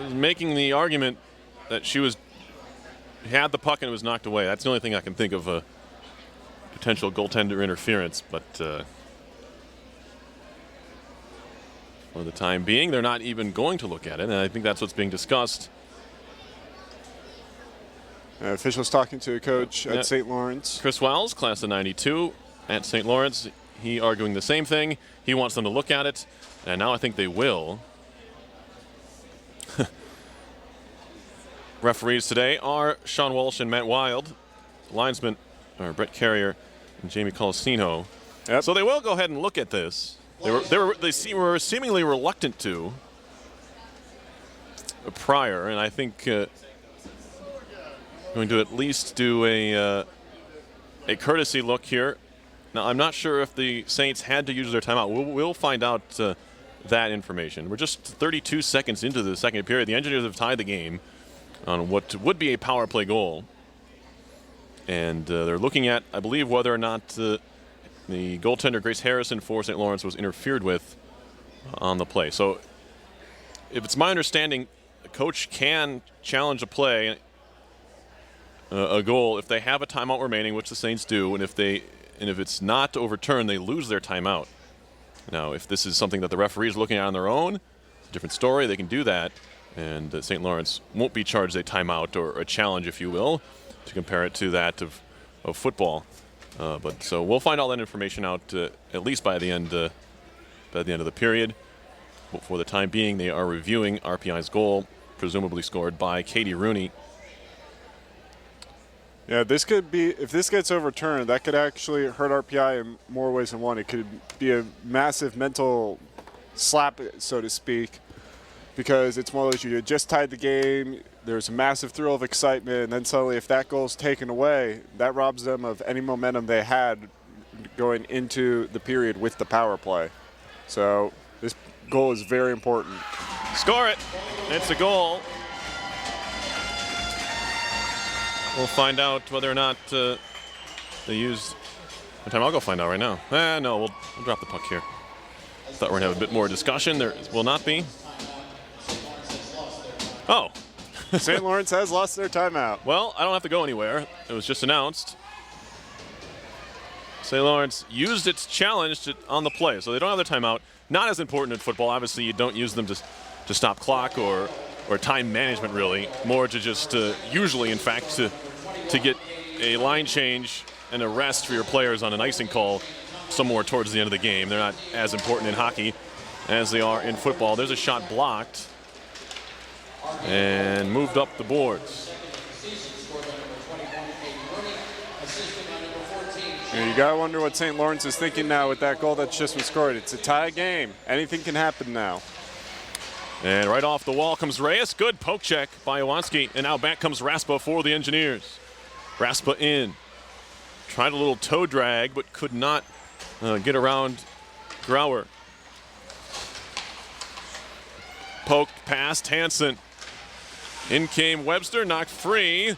is making the argument that she had the puck and it was knocked away. That's the only thing I can think of a potential goaltender interference, but for the time being, they're not even going to look at it, and I think that's what's being discussed. Officials talking to a coach at St. Lawrence. Chris Wells, class of 92 at St. Lawrence. He arguing the same thing. He wants them to look at it, and now I think they will. Referees today are Sean Walsh and Matt Wild. Linesmen are Brett Carrier and Jamie Colasino. Yep. So they will go ahead and look at this. They were seemingly reluctant to prior, and I think going to at least do a courtesy look here. Now I'm not sure if the Saints had to use their timeout. We'll find out that information. We're just 32 seconds into the second period. The Engineers have tied the game on what would be a power play goal. And they're looking at, I believe, whether or not the goaltender Grace Harrison for St. Lawrence was interfered with on the play. So if it's my understanding, a coach can challenge a play, a goal, if they have a timeout remaining, which the Saints do, and if it's not overturned, they lose their timeout. Now, if this is something that the referee is looking at on their own, it's a different story. They can do that. And St. Lawrence won't be charged a timeout or a challenge, if you will, to compare it to that of football. But so we'll find all that information out at least by the end of the period. But for the time being, they are reviewing RPI's goal, presumably scored by Katie Rooney. Yeah, this could be, if this gets overturned, that could actually hurt RPI in more ways than one. It could be a massive mental slap, so to speak, because it's one of those, you just tied the game, there's a massive thrill of excitement, and then suddenly if that goal's taken away, that robs them of any momentum they had going into the period with the power play. So this goal is very important. Score it. It's a goal. We'll find out whether or not they use. What time? I'll go find out right now. No, we'll drop the puck here. Thought we were going to have a bit more discussion. There will not be. Oh. St. Lawrence has lost their timeout. Well, I don't have to go anywhere. It was just announced. St. Lawrence used its challenge on the play, so they don't have their timeout. Not as important in football. Obviously, you don't use them to stop clock or time management, really. More to just usually, in fact, to get a line change and a rest for your players on an icing call somewhere towards the end of the game. They're not as important in hockey as they are in football. There's a shot blocked and moved up the boards. You gotta wonder what St. Lawrence is thinking now with that goal that just was scored. It's a tie game. Anything can happen now. And right off the wall comes Reyes. Good poke check by Iwanski. And now back comes Raspa for the Engineers. Raspa in. Tried a little toe drag, but could not get around Grauer. Poked past Hansen. In came Webster, knocked free.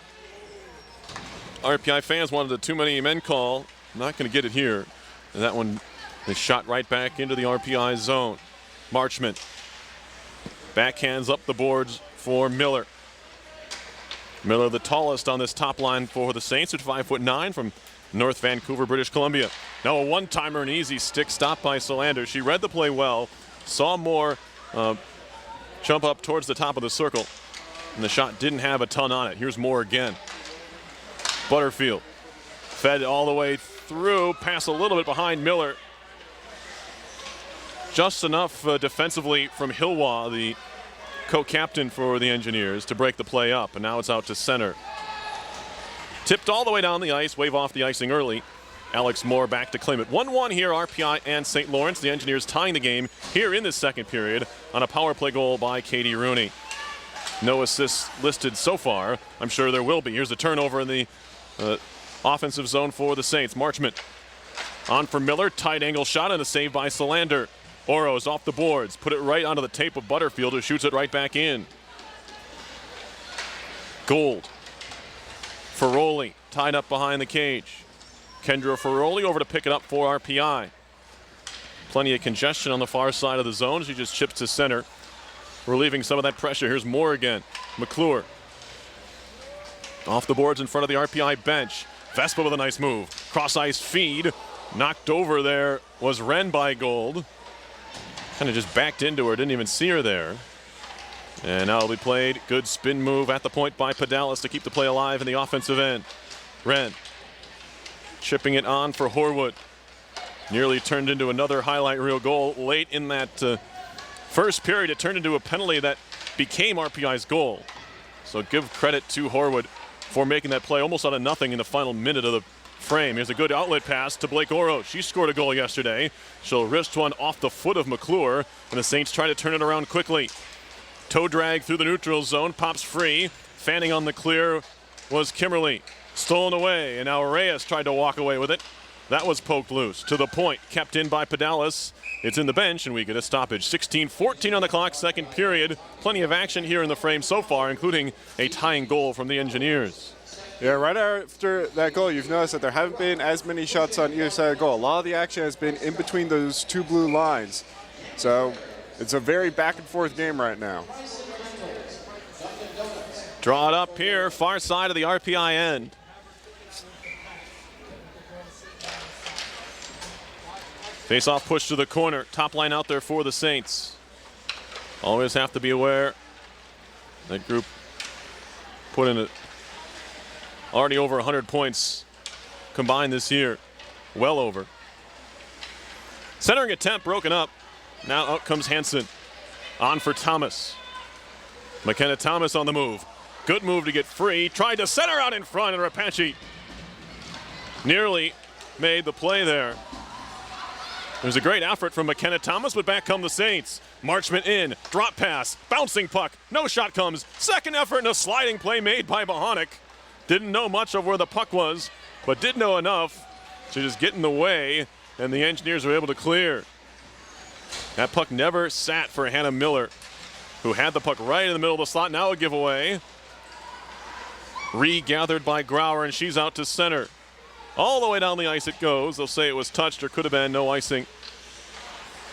RPI fans wanted a too many men call. Not going to get it here. And that one is shot right back into the RPI zone. Marchment backhands up the boards for Miller. Miller, the tallest on this top line for the Saints at 5'9" from North Vancouver, British Columbia. Now a one-timer, an easy stick stop by Solander. She read the play well, saw Moore jump up towards the top of the circle, and the shot didn't have a ton on it. Here's Moore again. Butterfield fed all the way through, pass a little bit behind Miller. Just enough defensively from Hilwa, the co-captain for the Engineers, to break the play up, and now it's out to center. Tipped all the way down the ice, wave off the icing early. Alex Moore back to claim it. 1-1 here, RPI and St. Lawrence. The Engineers tying the game here in this second period on a power play goal by Katie Rooney. No assists listed so far. I'm sure there will be. Here's a turnover in the offensive zone for the Saints. Marchment on for Miller. Tight angle shot and a save by Solander. Oro's off the boards. Put it right onto the tape of Butterfield, who shoots it right back in. Gold. Ferroli tied up behind the cage. Kendra Ferroli over to pick it up for RPI. Plenty of congestion on the far side of the zone. She just chips to center, relieving some of that pressure. Here's Moore again. McClure off the boards in front of the RPI bench. Vespa with a nice move. Cross ice feed. Knocked over there was Wren by Gold. Kind of just backed into her, didn't even see her there. And now it'll be played. Good spin move at the point by Pedalis to keep the play alive in the offensive end. Wren chipping it on for Horwood. Nearly turned into another highlight reel goal late in that first period. It turned into a penalty that became RPI's goal. So give credit to Horwood for making that play almost out of nothing in the final minute of the frame. Here's a good outlet pass to Blake Oro. She scored a goal yesterday. She'll wrist one off the foot of McClure, and the Saints try to turn it around quickly. Toe drag through the neutral zone, pops free. Fanning on the clear was Kimberly. Stolen away, and now Reyes tried to walk away with it. That was poked loose. To the point, kept in by Pedalis. It's in the bench, and we get a stoppage. 16-14 on the clock, second period. Plenty of action here in the frame so far, including a tying goal from the Engineers. Yeah, right after that goal, you've noticed that there haven't been as many shots on either side of the goal. A lot of the action has been in between those two blue lines. So it's a very back and forth game right now. Draw it up here, far side of the RPI end. Face-off push to the corner. Top line out there for the Saints. Always have to be aware. That group put in already over 100 points combined this year. Well over. Centering attempt broken up. Now out comes Hansen. On for Thomas. McKenna Thomas on the move. Good move to get free. Tried to center out in front, and Rapace nearly made the play there. There's a great effort from McKenna Thomas, but back come the Saints. Marchment in, drop pass, bouncing puck, no shot comes. Second effort and a sliding play made by Bohonic. Didn't know much of where the puck was, but did know enough to just get in the way, and the Engineers were able to clear. That puck never sat for Hannah Miller, who had the puck right in the middle of the slot. Now a giveaway. Regathered by Grauer, and she's out to center. All the way down the ice it goes. They'll say it was touched or could have been, no icing.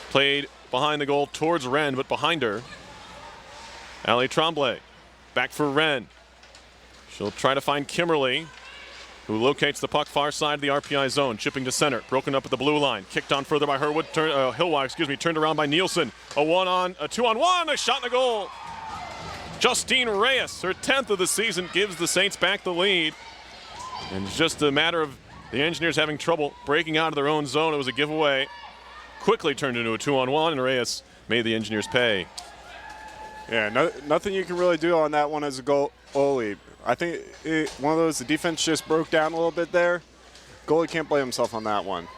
Played behind the goal towards Wren, but behind her. Ali Tremblay back for Wren. She'll try to find Kimberly, who locates the puck far side of the RPI zone, chipping to center, broken up at the blue line, kicked on further by Hilwa, turned around by Nielsen. A 2-on-1, a shot and a goal. Justine Reyes, her 10th of the season, gives the Saints back the lead. And it's just a matter of the Engineers having trouble breaking out of their own zone. It was a giveaway. Quickly turned into a 2-on-1, and Reyes made the Engineers pay. Yeah, nothing you can really do on that one as a goalie. I think one of those, the defense just broke down a little bit there. Goalie can't blame himself on that one.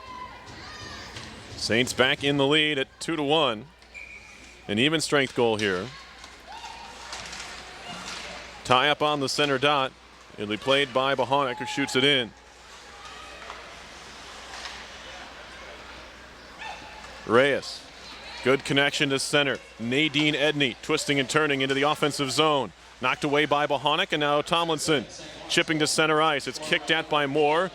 Saints back in the lead at 2-1. An even strength goal here. Tie up on the center dot. It'll be played by Bohonic, who shoots it in. Reyes, good connection to center. Nadine Edney twisting and turning into the offensive zone. Knocked away by Bohonic, and now Tomlinson chipping to center ice. It's kicked at by Moore.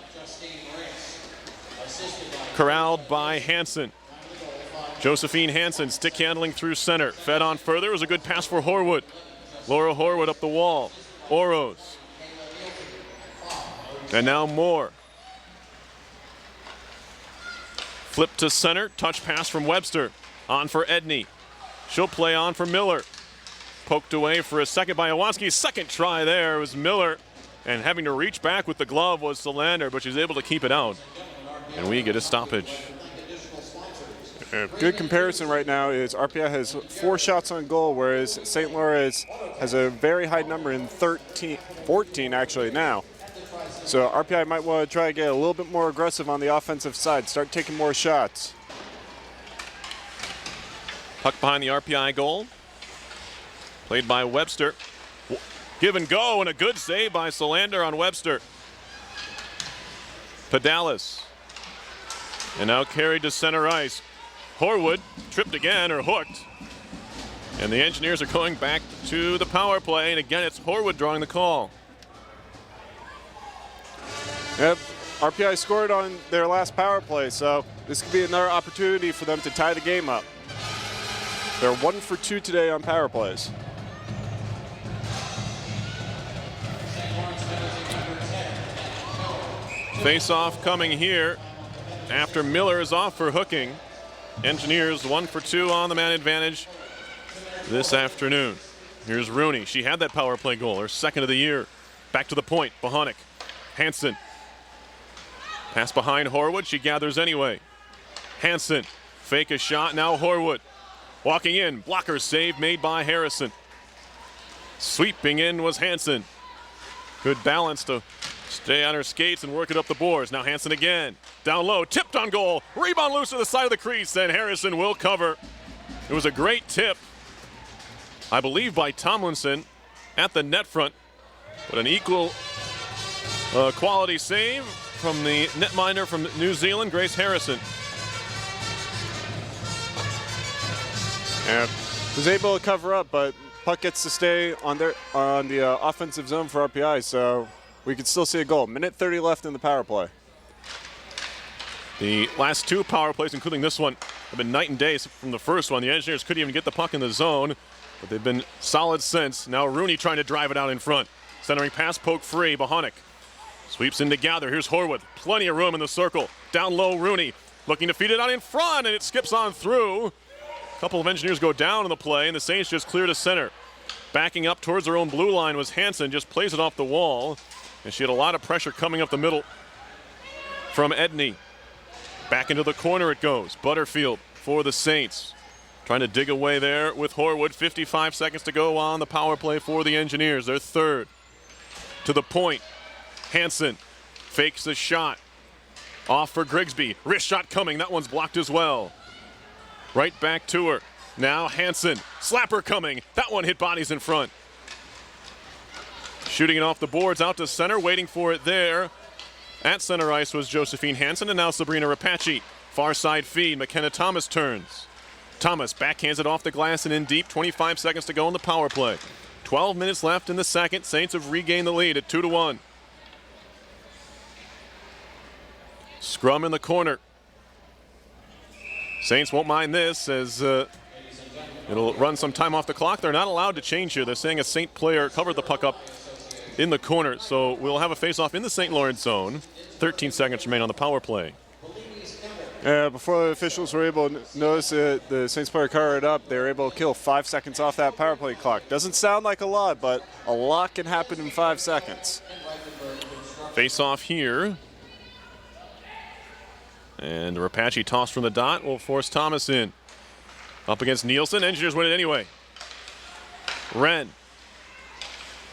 Corralled by Hansen. Josephine Hansen stick handling through center. Fed on further. It was a good pass for Horwood. Laura Horwood up the wall. Oros. And now Moore. Flip to center. Touch pass from Webster. On for Edney. She'll play on for Miller. Poked away for a second by Iwanski. Second try there was Miller. And having to reach back with the glove was Solander, but she's able to keep it out. And we get a stoppage. A good comparison right now is RPI has 4 shots on goal, whereas St. Lawrence has a very high number in 14 actually now. So RPI might want to try to get a little bit more aggressive on the offensive side, start taking more shots. Puck behind the RPI goal. Played by Webster. Give and go, and a good save by Solander on Webster. Pedalis. And now carried to center ice. Horwood tripped again, or hooked. And the Engineers are going back to the power play, and again it's Horwood drawing the call. Yep, RPI scored on their last power play, so this could be another opportunity for them to tie the game up. They're 1 for 2 today on power plays. Face-off coming here after Miller is off for hooking. Engineers 1 for 2 on the man advantage this afternoon. Here's Rooney. She had that power play goal, her second of the year. Back to the point, Bohonic. Hansen. Pass behind Horwood, she gathers anyway. Hansen, fake a shot, now Horwood. Walking in, blocker save made by Harrison. Sweeping in was Hansen. Good balance to stay on her skates and work it up the boards. Now Hansen again. Down low, tipped on goal. Rebound loose to the side of the crease, and Harrison will cover. It was a great tip, I believe, by Tomlinson at the net front. But an equal quality save from the netminder from New Zealand, Grace Harrison. Yeah, was able to cover up, but puck gets to stay on the offensive zone for RPI, so we could still see a goal. Minute 30 left in the power play. The last 2 power plays, including this one, have been night and day from the first one. The Engineers couldn't even get the puck in the zone, but they've been solid since. Now Rooney trying to drive it out in front. Centering pass, poke free. Bohonic sweeps in to gather. Here's Horwood. Plenty of room in the circle. Down low, Rooney looking to feed it out in front, and it skips on through. A couple of Engineers go down in the play, and the Saints just clear to center. Backing up towards their own blue line was Hansen, just plays it off the wall. And she had a lot of pressure coming up the middle from Edney. Back into the corner it goes. Butterfield for the Saints. Trying to dig away there with Horwood. 55 seconds to go on the power play for the Engineers. Their third. To the point. Hansen fakes the shot. Off for Grigsby. Wrist shot coming. That one's blocked as well. Right back to her. Now Hansen. Slapper coming. That one hit bodies in front. Shooting it off the boards out to center. Waiting for it there. At center ice was Josephine Hansen, and now Sabrina Rapace. Far side feed. McKenna Thomas turns. Thomas backhands it off the glass and in deep. 25 seconds to go in the power play. 12 minutes left in the second. Saints have regained the lead at 2-1. Scrum in the corner. Saints won't mind this as it'll run some time off the clock. They're not allowed to change here. They're saying a Saint player covered the puck up in the corner, so we'll have a face-off in the St. Lawrence zone. 13 seconds remain on the power play. Before the officials were able to notice that the Saints player covered up, they were able to kill 5 seconds off that power play clock. Doesn't sound like a lot, but a lot can happen in 5 seconds. Face-off here. And Rapace tossed from the dot will force Thomas in. Up against Nielsen. Engineers win it anyway. Wren.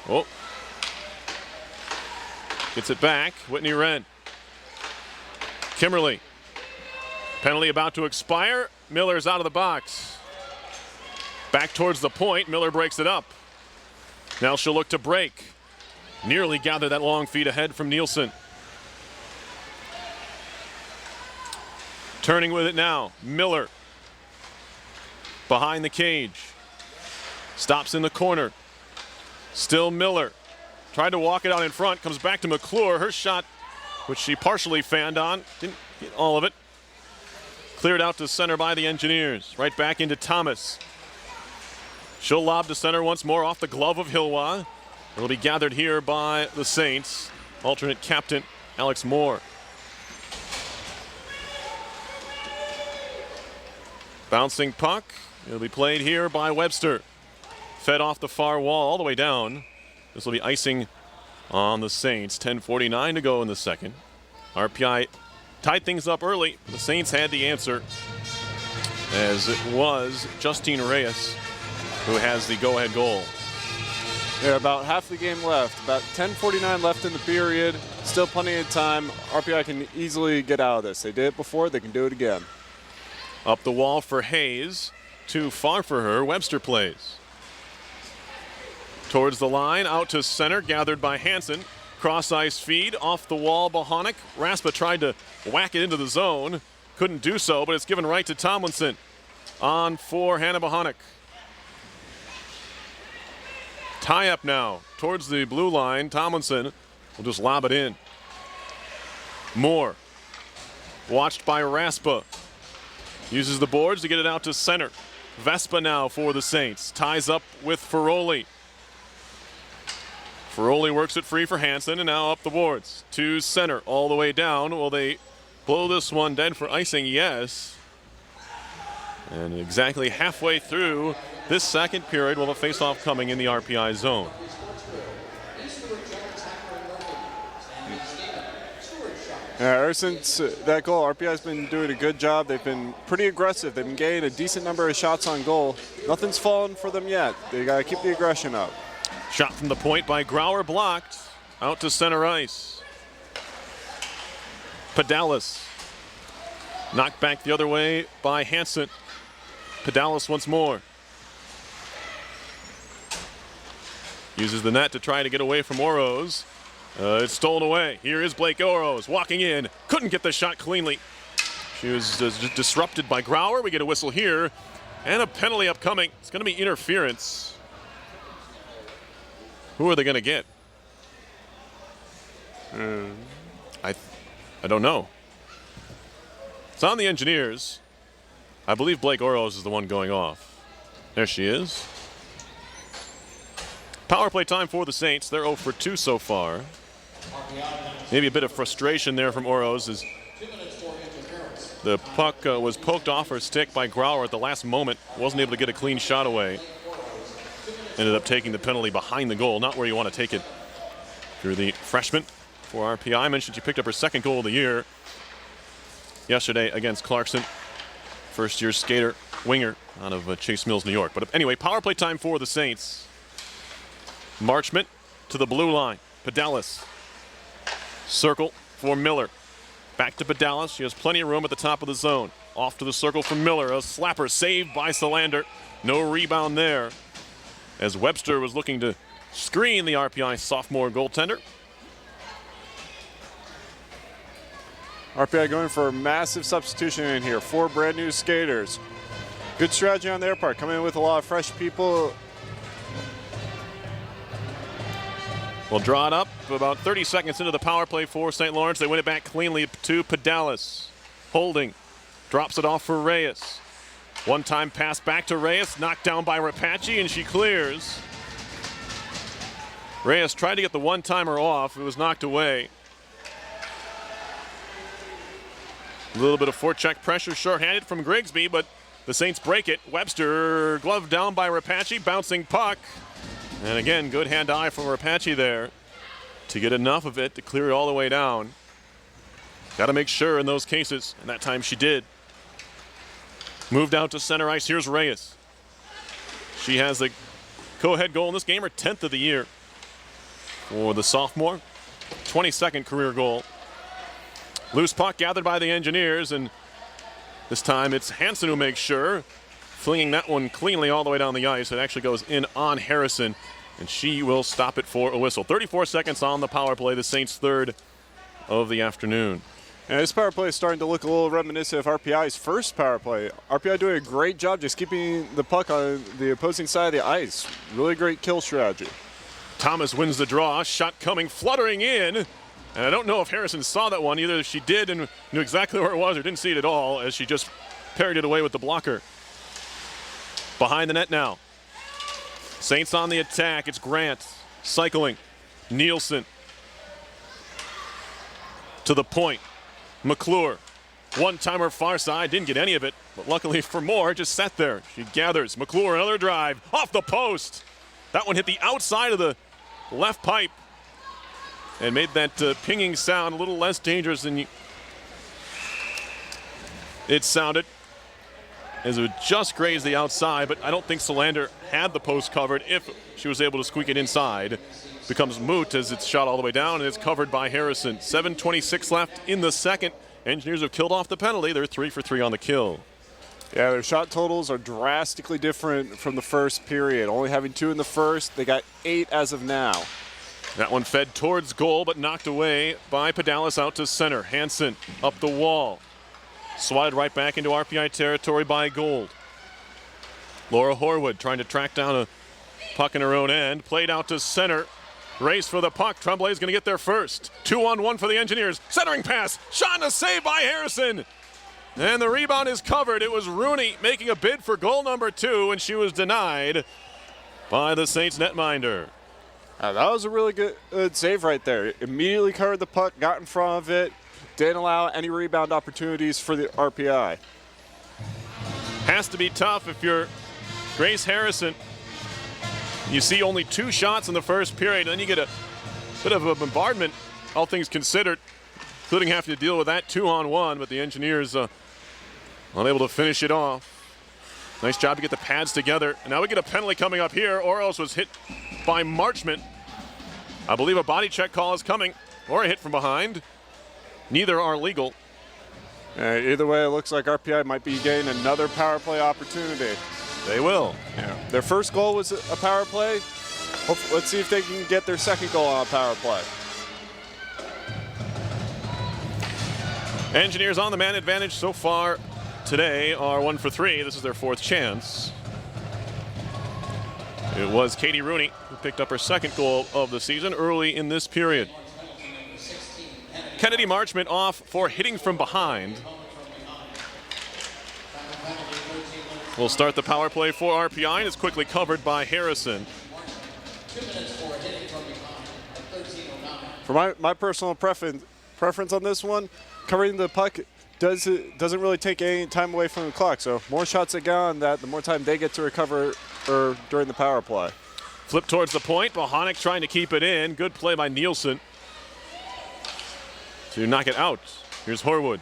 Oh. Gets it back. Whitney Wren. Kimberly. Penalty about to expire. Miller's out of the box. Back towards the point. Miller breaks it up. Now she'll look to break. Nearly gathered that long feed ahead from Nielsen. Turning with it now. Miller. Behind the cage. Stops in the corner. Still Miller. Tried to walk it out in front. Comes back to McClure. Her shot, which she partially fanned on. Didn't get all of it. Cleared out to center by the Engineers. Right back into Thomas. She'll lob to center once more off the glove of Hilwa. It'll be gathered here by the Saints. Alternate captain Alex Moore. Bouncing puck. It'll be played here by Webster. Fed off the far wall all the way down. This will be icing on the Saints. 10:49 to go in the second. RPI tied things up early. The Saints had the answer, as it was Justine Reyes who has the go-ahead goal. Yeah, about half the game left. About 10:49 left in the period. Still plenty of time. RPI can easily get out of this. They did it before. They can do it again. Up the wall for Hayes. Too far for her. Webster plays. Towards the line, out to center, gathered by Hansen. Cross ice feed, off the wall, Bohonic. Raspa tried to whack it into the zone. Couldn't do so, but it's given right to Tomlinson. On for Hannah Bohonic. Tie up now towards the blue line. Tomlinson will just lob it in. Moore. Watched by Raspa. Uses the boards to get it out to center. Vespa now for the Saints. Ties up with Ferroli. Ferroli works it free for Hansen, and now up the boards to center all the way down. Will they blow this one dead for icing? Yes. And exactly halfway through this second period, will a face-off coming in the RPI zone. Yeah, ever since that goal, RPI's been doing a good job. They've been pretty aggressive. They've been getting a decent number of shots on goal. Nothing's fallen for them yet. They got to keep the aggression up. Shot from the point by Grauer, blocked. Out to center ice. Pedalis. Knocked back the other way by Hansen. Pedalis once more. Uses the net to try to get away from Oroz. It's stolen away. Here is Blake Oroz walking in. Couldn't get the shot cleanly. She was disrupted by Grauer. We get a whistle here. And a penalty upcoming. It's going to be interference. Who are they going to get? I don't know. It's on the Engineers. I believe Blake Oroz is the one going off. There she is. Power play time for the Saints. They're 0 for 2 so far. Maybe a bit of frustration there from Oroz as the puck was poked off her stick by Grauer at the last moment. Wasn't able to get a clean shot away. Ended up taking the penalty behind the goal, not where you want to take it. If you're the freshman for RPI, I mentioned she picked up her second goal of the year yesterday against Clarkson. First-year skater, winger out of Chase Mills, New York. But anyway, power play time for the Saints. Marchment to the blue line. Pedalis. Circle for Miller. Back to Pedalis. She has plenty of room at the top of the zone. Off to the circle for Miller. A slapper saved by Solander. No rebound there, as Webster was looking to screen the RPI sophomore goaltender. RPI going for a massive substitution in here. 4 brand new skaters. Good strategy on their part. Coming in with a lot of fresh people. We'll draw it up about 30 seconds into the power play for St. Lawrence. They win it back cleanly to Pedalis. Holding. Drops it off for Reyes. One-time pass back to Reyes. Knocked down by Rapace, and she clears. Reyes tried to get the one-timer off. It was knocked away. A little bit of forecheck pressure, shorthanded from Grigsby, but the Saints break it. Webster gloved down by Rapace, bouncing puck. And again, good hand-eye from Rapace there to get enough of it to clear it all the way down. Got to make sure in those cases, and that time she did. Moved out to center ice. Here's Reyes. She has the go-ahead goal in this game, her 10th of the year for the sophomore. 22nd career goal. Loose puck gathered by the Engineers, and this time it's Hansen who makes sure, flinging that one cleanly all the way down the ice. It actually goes in on Harrison, and she will stop it for a whistle. 34 seconds on the power play, the Saints' third of the afternoon. And this power play is starting to look a little reminiscent of RPI's first power play. RPI doing a great job just keeping the puck on the opposing side of the ice. Really great kill strategy. Thomas wins the draw. Shot coming, fluttering in. And I don't know if Harrison saw that one. Either she did and knew exactly where it was or didn't see it at all, as she just parried it away with the blocker. Behind the net now. Saints on the attack. It's Grant cycling. Nielsen to the point. McClure. One-timer far side. Didn't get any of it, but luckily for Moore, just sat there. She gathers. McClure, another drive. Off the post. That one hit the outside of the left pipe and made that pinging sound a little less dangerous than it sounded, as it would just graze the outside, but I don't think Solander had the post covered. If she was able to squeak it inside, becomes moot as it's shot all the way down, and it's covered by Harrison. 7:26 left in the second. Engineers have killed off the penalty. They're 3 for 3 on the kill. Yeah, their shot totals are drastically different from the first period. Only having 2 in the first, they got 8 as of now. That one fed towards goal, but knocked away by Pedalis out to center. Hansen up the wall. Swatted right back into RPI territory by Gold. Laura Horwood trying to track down a puck in her own end. Played out to center. Race for the puck. Tremblay is going to get there first. 2-on-1 for the Engineers. Centering pass. Shot and a save by Harrison. And the rebound is covered. It was Rooney making a bid for goal number 2, and she was denied by the Saints netminder. That was a really good save right there. Immediately covered the puck, got in front of it, didn't allow any rebound opportunities for the RPI. Has to be tough if you're Grace Harrison. You see only 2 shots in the first period, and then you get a bit of a bombardment, all things considered, including having to deal with that 2-on-1, but the Engineers unable to finish it off. Nice job to get the pads together. And now we get a penalty coming up here. Oros was hit by Marchment. I believe a body check call is coming, or a hit from behind. Neither are legal. Either way, it looks like RPI might be getting another power play opportunity. They will. Yeah. Their first goal was a power play. Let's see if they can get their second goal on a power play. Engineers on the man advantage so far today are 1 for 3. This is their 4th chance. It was Katie Rooney who picked up her 2nd goal of the season early in this period. Kennedy Marchment off for hitting from behind. We'll start the power play for RPI, and it's quickly covered by Harrison. 2 minutes for hitting from behind at 13:09. For my personal preference on this one, covering the puck doesn't really take any time away from the clock. So more shots they get on that, the more time they get to recover during the power play. Flip towards the point. Bohonic trying to keep it in. Good play by Nielsen to knock it out. Here's Horwood.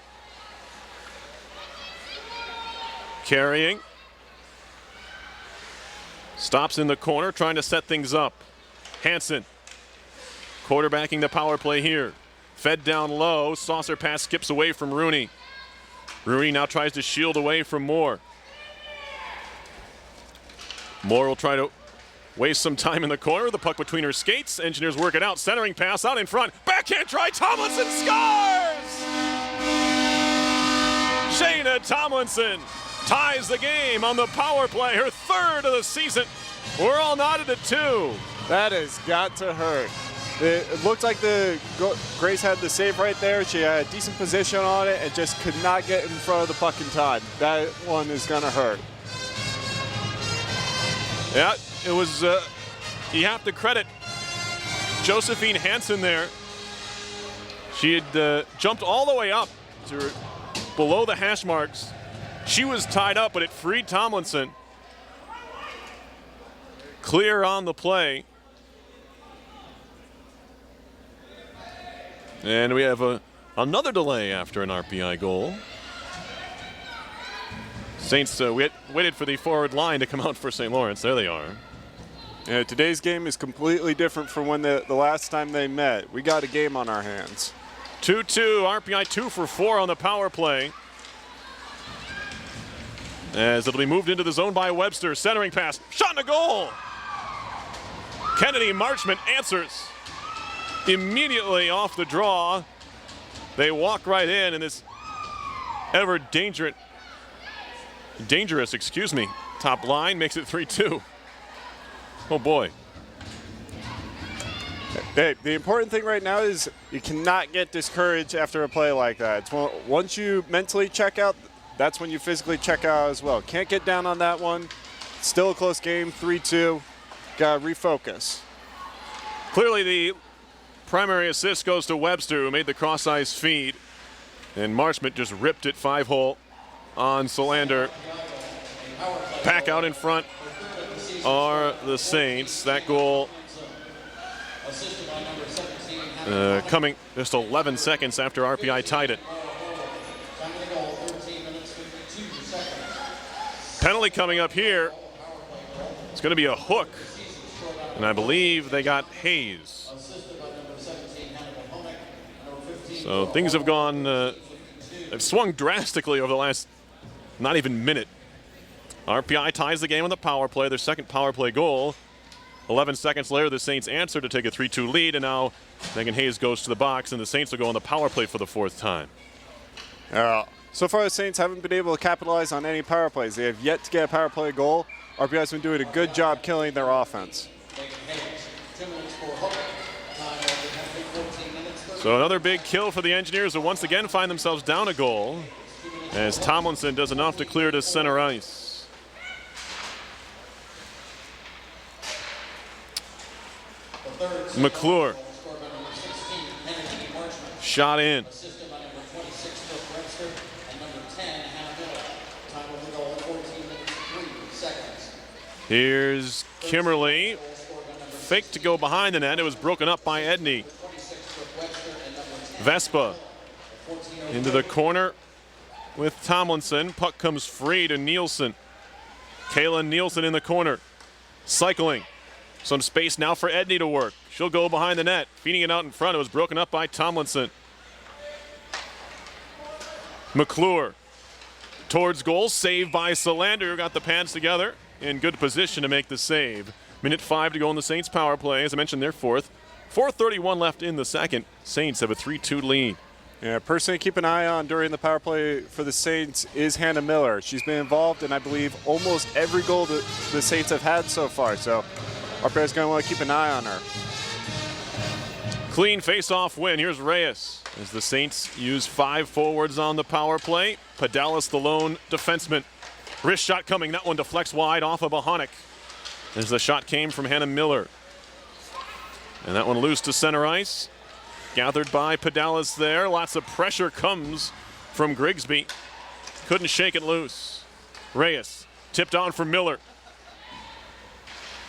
Carrying. Stops in the corner, trying to set things up. Hansen quarterbacking the power play here. Fed down low. Saucer pass skips away from Rooney. Rooney now tries to shield away from Moore. Moore will try to waste some time in the corner. The puck between her skates. Engineers work it out. Centering pass out in front. Backhand try. Tomlinson scores! Shayna Tomlinson ties the game on the power play. Her 3rd of the season. We're all knotted at 2. That has got to hurt. It looked like Grace had the save right there. She had a decent position on it and just could not get in front of the puck in time. That one is going to hurt. Yeah, it was, you have to credit Josephine Hansen there. She had jumped all the way up to below the hash marks. She was tied up, but it freed Tomlinson. Clear on the play. And we have another delay after an RPI goal. Saints waited for the forward line to come out for St. Lawrence. There they are. Yeah, today's game is completely different from when the last time they met. We got a game on our hands. 2-2, RPI 2 for 4 on the power play. As it'll be moved into the zone by Webster. Centering pass, shot in a goal. Kennedy Marchment answers. Immediately off the draw, they walk right in, and this ever dangerous, top line makes it 3-2. Oh boy. The important thing right now is you cannot get discouraged after a play like that. Once you mentally check out, that's when you physically check out as well. Can't get down on that one. Still a close game, 3-2. Got to refocus. Clearly the primary assist goes to Webster, who made the cross-ice feed. And Marchment just ripped it 5-hole on Solander. Back out in front are the Saints. That goal coming just 11 seconds after RPI tied it. Penalty coming up here. It's going to be a hook. And I believe they got Hayes. So things have gone, have swung drastically over the last not even minute. RPI ties the game on the power play, their second power play goal. 11 seconds later, the Saints answer to take a 3-2 lead, and now Megan Hayes goes to the box, and the Saints will go on the power play for the fourth time. So far, the Saints haven't been able to capitalize on any power plays. They have yet to get a power play goal. RPI's been doing a good job killing their offense. So another big kill for the Engineers, who once again find themselves down a goal, as Tomlinson does enough to clear to center ice. McClure. Shot in. Here's Kimberly. Fake to go behind the net. It was broken up by Edney. Vespa into the corner with Tomlinson. Puck comes free to Nielsen. Kayla Nielsen in the corner. Cycling. Some space now for Edney to work. She'll go behind the net. Feeding it out in front. It was broken up by Tomlinson. McClure towards goal. Saved by Solander, who got the pads together. In good position to make the save. Minute 5 to go in the Saints power play. As I mentioned, they're fourth. 4:31 left in the second. Saints have a 3-2 lead. Yeah, person to keep an eye on during the power play for the Saints is Hannah Miller. She's been involved in, I believe, almost every goal that the Saints have had so far. So our players going to want to keep an eye on her. Clean face-off win. Here's Reyes as the Saints use 5 forwards on the power play. Padalis, the lone defenseman. Wrist shot coming. That one deflects wide off of Bohonic as the shot came from Hannah Miller. And that one loose to center ice. Gathered by Padalis there. Lots of pressure comes from Grigsby. Couldn't shake it loose. Reyes tipped on for Miller.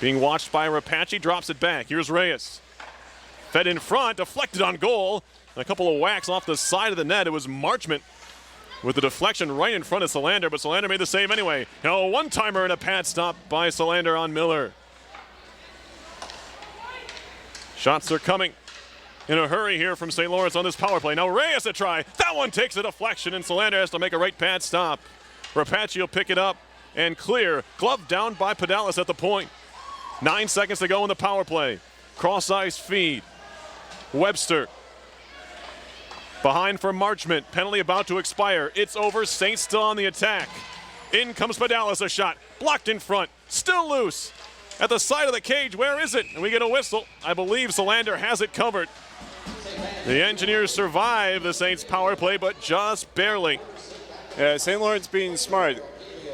Being watched by Rapace, drops it back. Here's Reyes. Fed in front, deflected on goal. And a couple of whacks off the side of the net. It was Marchment with the deflection right in front of Solander, but Solander made the save anyway. Now a one-timer and a pad stop by Solander on Miller. Shots are coming in a hurry here from St. Lawrence on this power play. Now Reyes a try. That one takes a deflection, and Solander has to make a right pad stop. Rapace will pick it up and clear. Glove down by Padalis at the point. 9 seconds to go in the power play. Cross-ice feed. Webster. Behind for Marchment. Penalty about to expire. It's over. Saints still on the attack. In comes Padalis, a shot. Blocked in front. Still loose. At the side of the cage. Where is it? And we get a whistle. I believe Solander has it covered. The Engineers survive the Saints power play, but just barely. Yeah, St. Lawrence being smart.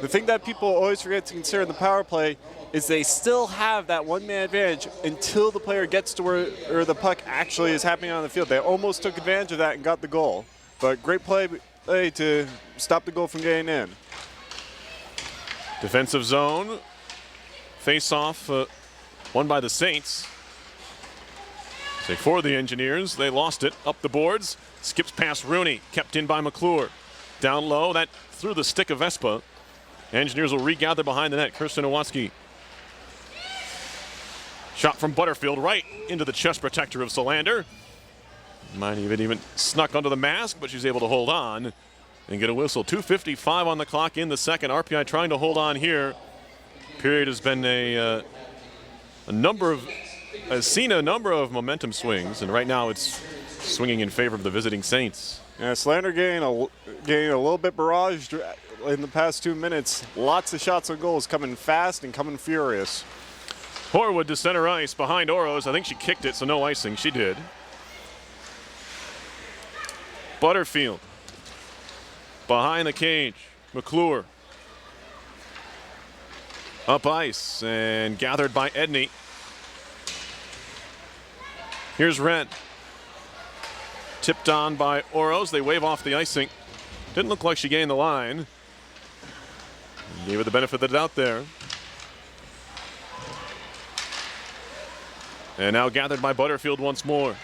The thing that people always forget to consider in the power play is they still have that one-man advantage until the player gets to where the puck actually is happening on the field. They almost took advantage of that and got the goal. But great play to stop the goal from getting in. Defensive zone. Face-off won by the Saints. Say for the Engineers, they lost it. Up the boards. Skips past Rooney. Kept in by McClure. Down low. That through the stick of Vespa. Engineers will regather behind the net. Kirsten Owatsky. Shot from Butterfield right into the chest protector of Solander. Might even snuck under the mask, but she's able to hold on and get a whistle. 2:55 on the clock in the second. RPI trying to hold on here. Period has been has seen a number of momentum swings, and right now it's swinging in favor of the visiting Saints. Yeah, Solander getting a little bit barraged in the past 2 minutes. Lots of shots on goals coming fast and coming furious. Horwood to center ice behind Oros. I think she kicked it, so no icing. She did. Butterfield behind the cage. McClure up ice and gathered by Edney. Here's Wren. Tipped on by Oros. They wave off the icing. Didn't look like she gained the line. Gave her the benefit of the doubt there. And now gathered by Butterfield once more.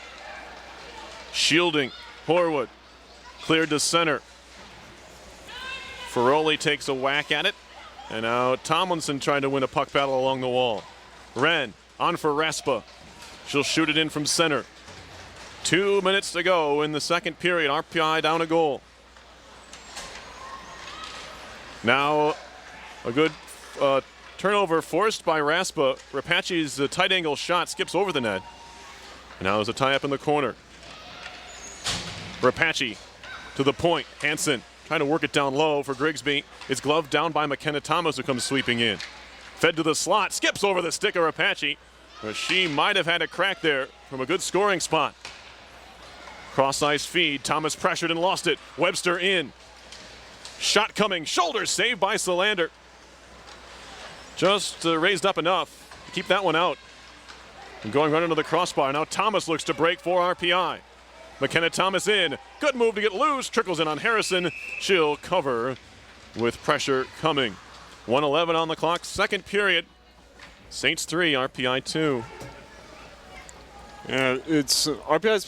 Shielding Horwood. Cleared to center. Ferroli takes a whack at it. And now Tomlinson trying to win a puck battle along the wall. Wren on for Raspa. She'll shoot it in from center. 2 minutes to go in the second period. RPI down a goal. Now a good turnover forced by Raspa. Rapace's tight angle shot skips over the net. And now there's a tie up in the corner. Rapace to the point. Hansen trying to work it down low for Grigsby. It's gloved down by McKenna Thomas, who comes sweeping in. Fed to the slot, skips over the stick of Rapace. But she might have had a crack there from a good scoring spot. Cross ice feed. Thomas pressured and lost it. Webster in. Shot coming. Shoulder saved by Solander. Just raised up enough to keep that one out. And going right into the crossbar. Now Thomas looks to break for RPI. McKenna Thomas in. Good move to get loose. Trickles in on Harrison. She'll cover with pressure coming. 1:11 on the clock. Second period. Saints 3, RPI 2. Yeah, RPI's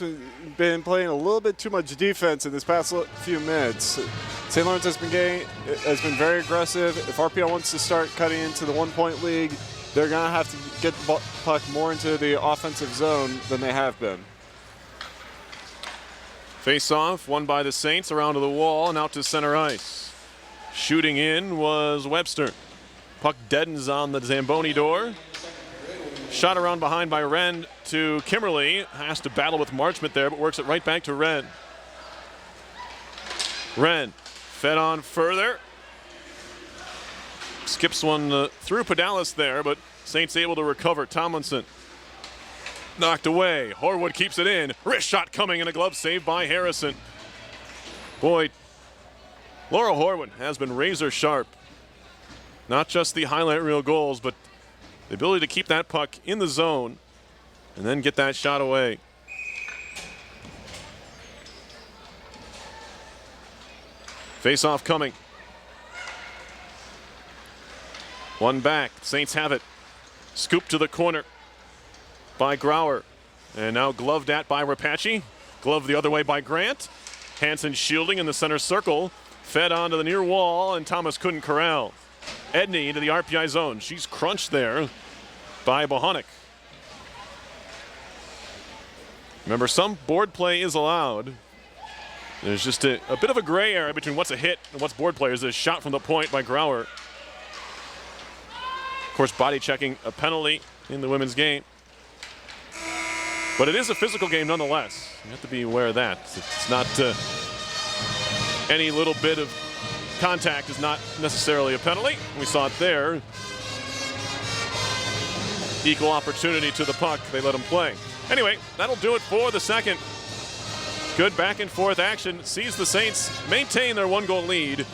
been playing a little bit too much defense in this past few minutes. St. Lawrence has been very aggressive. If RPI wants to start cutting into the 1-point league, they're gonna have to get the puck more into the offensive zone than they have been. Face-off, won by the Saints, around to the wall and out to center ice. Shooting in was Webster. Puck deadens on the Zamboni door. Shot around behind by Wren to Kimberly. Has to battle with Marchment there, but works it right back to Wren. Wren fed on further. Skips one through Pedalis there, but Saints able to recover. Tomlinson knocked away. Horwood keeps it in. Wrist shot coming and a glove save by Harrison. Boy, Laura Horwood has been razor sharp. Not just the highlight reel goals, but the ability to keep that puck in the zone and then get that shot away. Face-off coming. One back. Saints have it. Scoop to the corner by Grauer. And now gloved at by Rapace. Gloved the other way by Grant. Hansen shielding in the center circle. Fed onto the near wall, and Thomas couldn't corral. Edney into the RPI zone. She's crunched there by Bohonic. Remember, some board play is allowed. There's just a bit of a gray area between what's a hit and what's board play. There's a shot from the point by Grauer. Of course, body checking a penalty in the women's game. But it is a physical game nonetheless. You have to be aware of that. It's not any little bit of contact is not necessarily a penalty. We saw it there. Equal opportunity to the puck. They let him play. Anyway, that'll do it for the second. Good back and forth action. Sees the Saints maintain their 1-goal lead.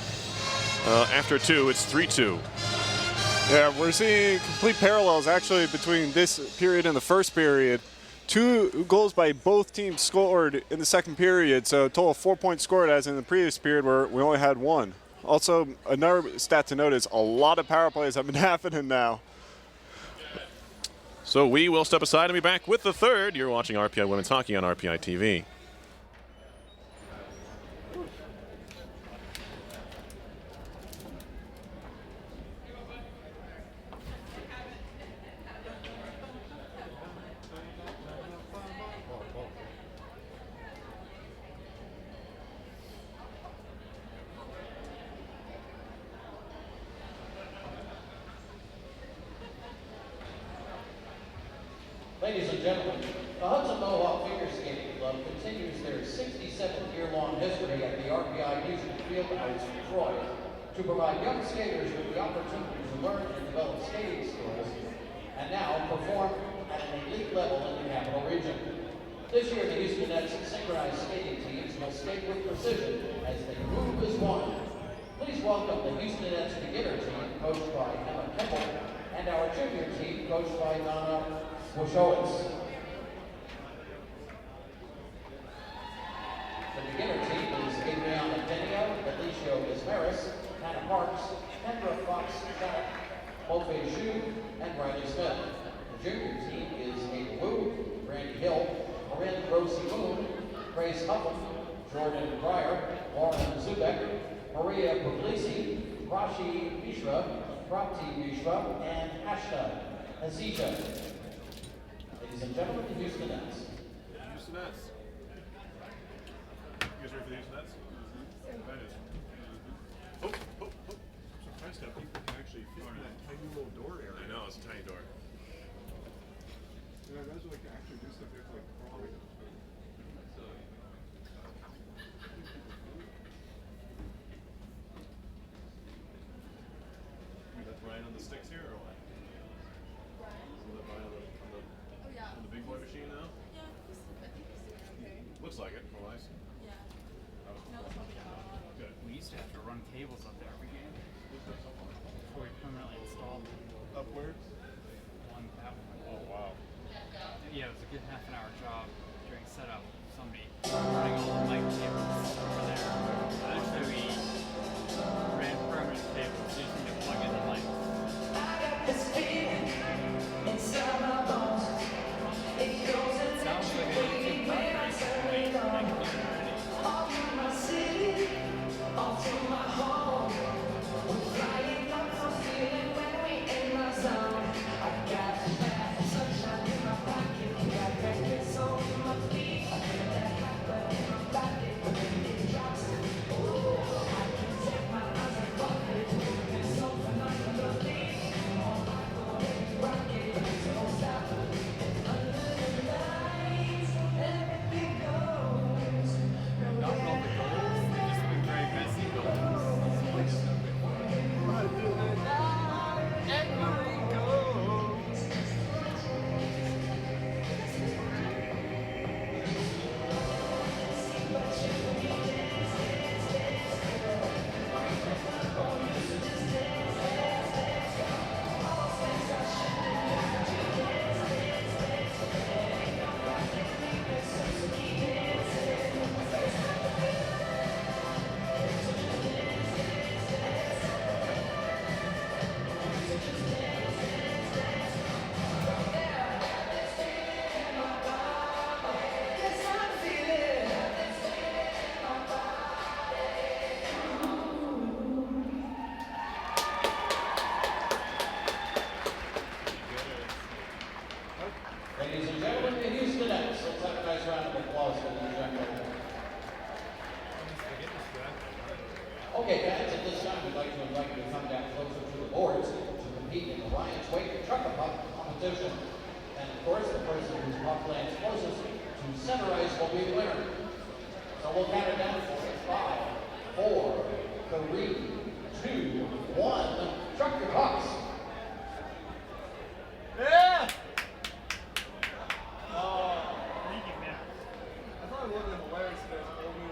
After 2, it's 3-2. Yeah, we're seeing complete parallels actually between this period and the first period. 2 goals by both teams scored in the second period, so a total of 4 points scored as in the previous period where we only had 1. Also, another stat to note is a lot of power plays have been happening now. So we will step aside and be back with the third. You're watching RPI Women's Hockey on RPI TV. Ladies and gentlemen, the Hudson Mohawk Figure Skating Club continues their 67-year-long history at the RPI Music Fieldhouse in Troy to provide young skaters with the opportunity to learn and develop skating skills and now perform at an elite level in the Capital Region. This year, the Houston Nets synchronized skating teams will skate with precision as they move as one. Please welcome the Houston Nets beginner team, coached by Emma Keppel, and our junior team, coached by Donna Wojciechowicz. The beginner team is Adriana Denio, Alicia Ismaris, Hannah Parks, Kendra Fox, Mofe Xu, and Riley Smith. The junior team is Ava Wu, Randy Hill, Corinne Rosie Moon, Grace Huffam, Jordan Breyer, Lauren Zubek, Maria Puglisi, Rashi Mishra, Prapti Mishra, and Ashta Azija. Ladies and gentlemen, the Houston Nets. Houston Nets. You guys ready for the Houston Nets? That is. Oh, oh, oh. I'm surprised how people can actually fit in that tiny little door area. I know, it's a tiny door. Yeah, I imagine like actually do stuff like crawling. That's Ryan on the sticks here or what? Is that Ryan on the big boy machine now? Yeah, I think he's doing okay. Looks like it, from what I see. Yeah. No, it's probably not. Good. We used to have to run cables up there every game before we permanently installed them. Upwards? One that one. Oh wow. Yeah, it was a good half an hour job during setup. Somebody running all the mic cables over there. Eventually we ran permanent cables, so you just need to plug in the mic. Sounds like a YouTube conference. I can do it already. Not all the goals, they just been very messy goals. Ladies and gentlemen, the Houston Nets. Let's have a nice round of applause for these young men. Okay, fans, at this time, we'd like to invite you to come down closer to the boards to compete in the Lions Weight Trucker Puck competition. And of course, the person whose puck lands closest to center ice will be the winner. So we'll count it down for 5, 4, 3, 2, 1. Truck your pucks. Yeah! Thank you, man. I thought it would have been hilarious if it was only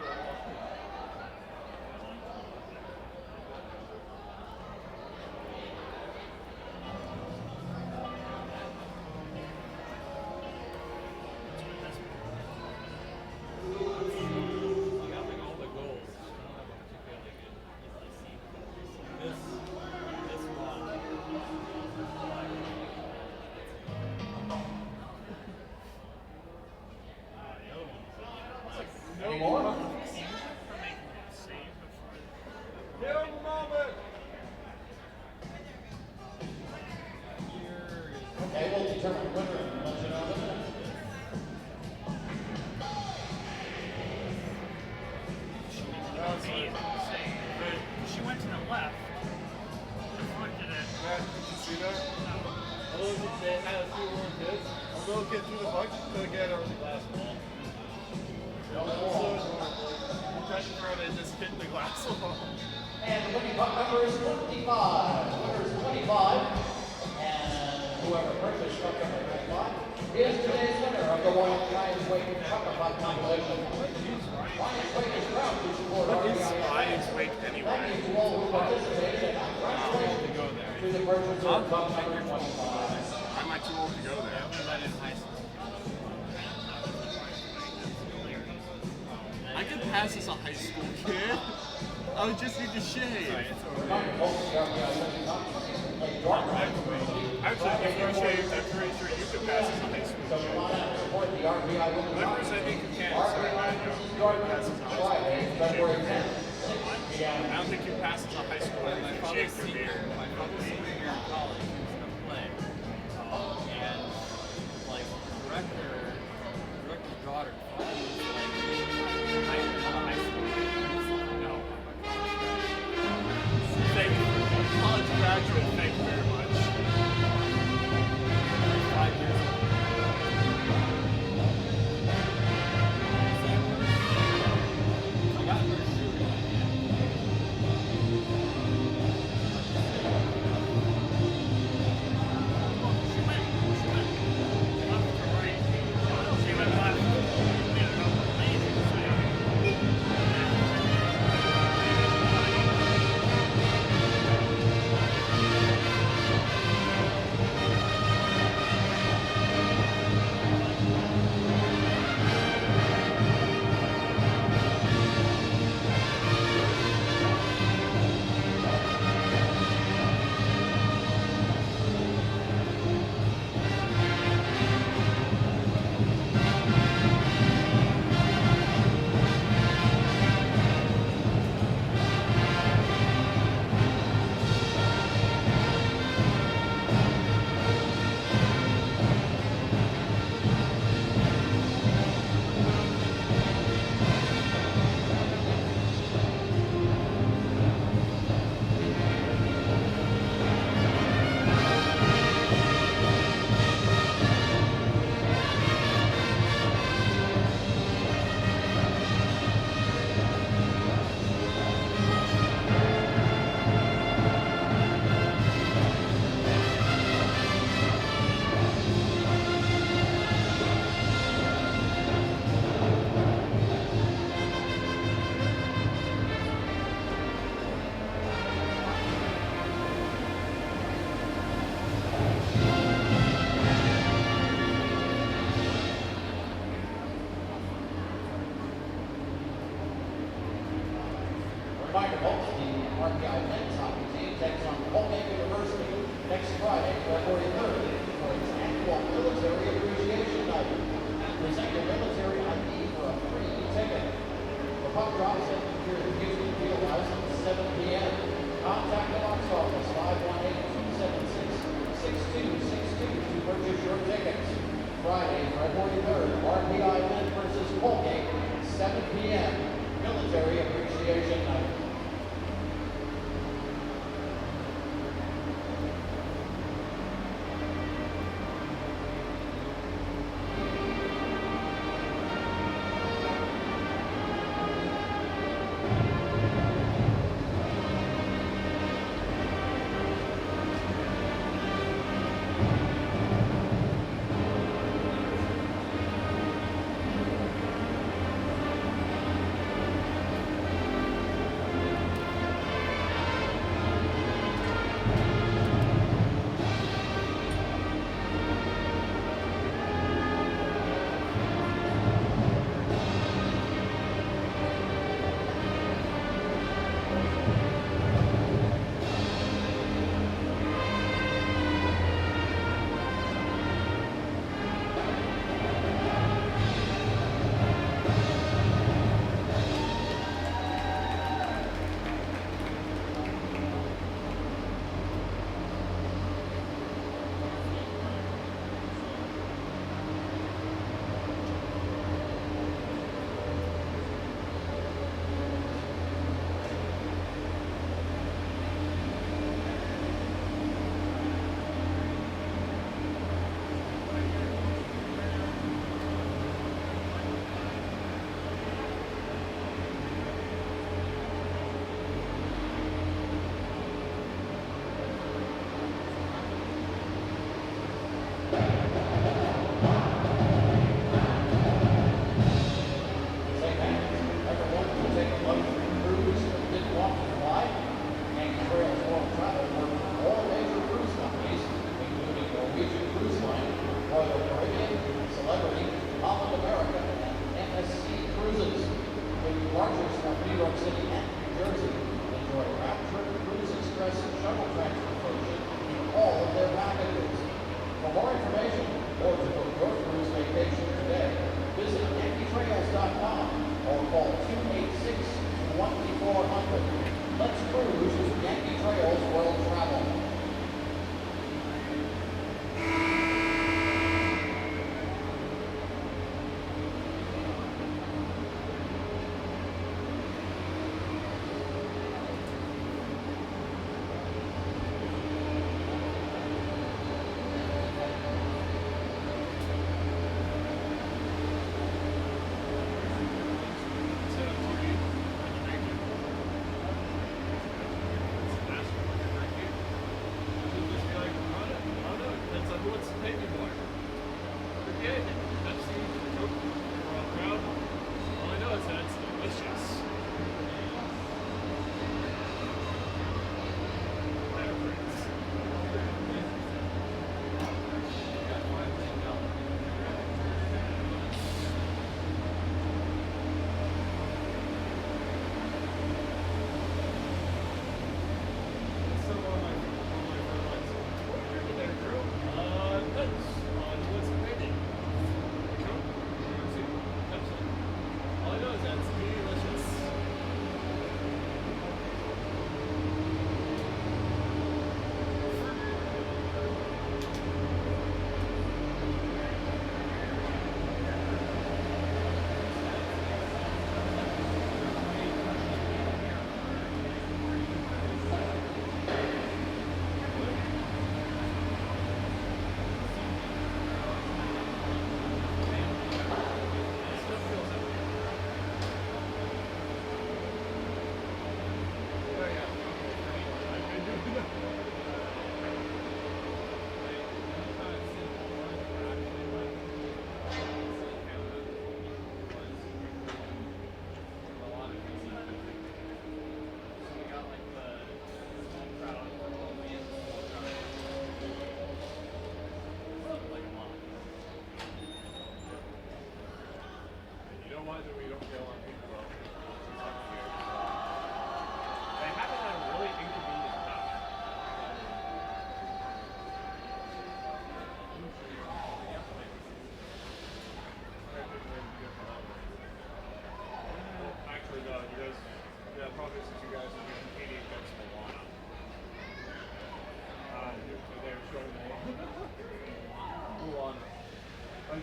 You got like all the goals. None of them particularly good. Easily seen. This one. The other one's Any more? For making that save before Give him a moment! here is Okay, we'll determine the winner and let you know the winner. she went to the left, deflected it. Matt, did you see that? A little kid, they had a few little kids. A little kid threw the puck to the guy that was the glass wall. He tried to throw it and just hit the glass wall. And the winning puck number is 25. Winner is 25. And Whoever purchased truck number 95 is today's winner of the Wild Lions Weight Truck Putt competition. Lions Weight is proud to support What is RPI. Lions Weight Thank anyway? you to all who participated and congratulations to the purchaser of truck number 25. I'm not too old to go there. I could pass as a high school kid. I would just need to shave. Actually, if you shaved, I'm pretty sure you could pass as a high school kid. Whoever said you can, sorry, man. You could pass as a high school kid. February 10th. I don't think you pass as a high school kid if you shave your beard. My father's senior year in college, he was gonna play, and like director's daughter, thought he was like high school. No, Thank you. College graduate, thank you very much. 5 years old. I got her shooting. Reminder, folks, the RPI men's hockey team takes on Colgate University next Friday, February 3rd, for its annual Military Appreciation Night. Present your military ID for a free ticket. The puck drops at the Houston Fieldhouse at 7 p.m. Contact the box office 518-276-6262 to purchase your tickets. Friday, February 3rd, RPI men versus Colgate, 7 p.m. Military Appreciation Night. more information or to book your cruise vacation today, visit yankeetrails.com or call 286-2400. Let's cruise with Yankee Trails World Travel.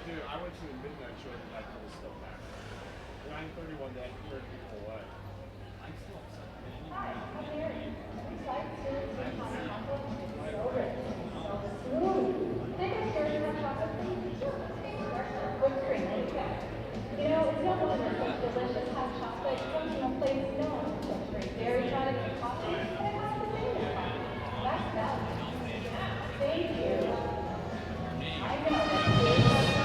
Dude, I went to the midnight show and that was still packed. 9:31 that turned people away. I'm still upset. You know, it's no wonder it's such delicious hot chocolate comes from a place known for great dairy products and coffee, and it has the same impact. That's value. Thank you. I know that dairy chocolate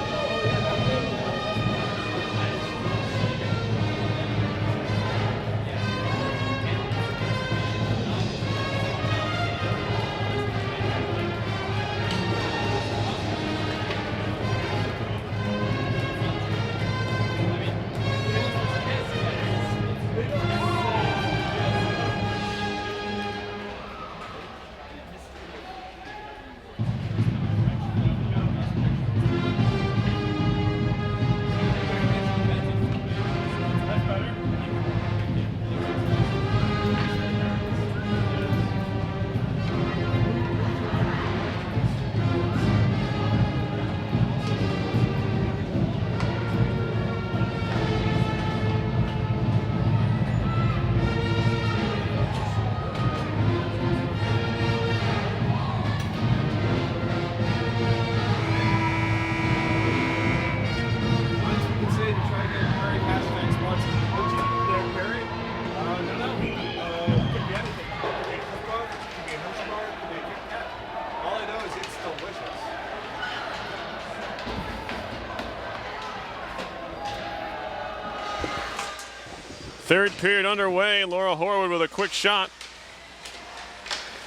Third period underway. Laura Horwood with a quick shot.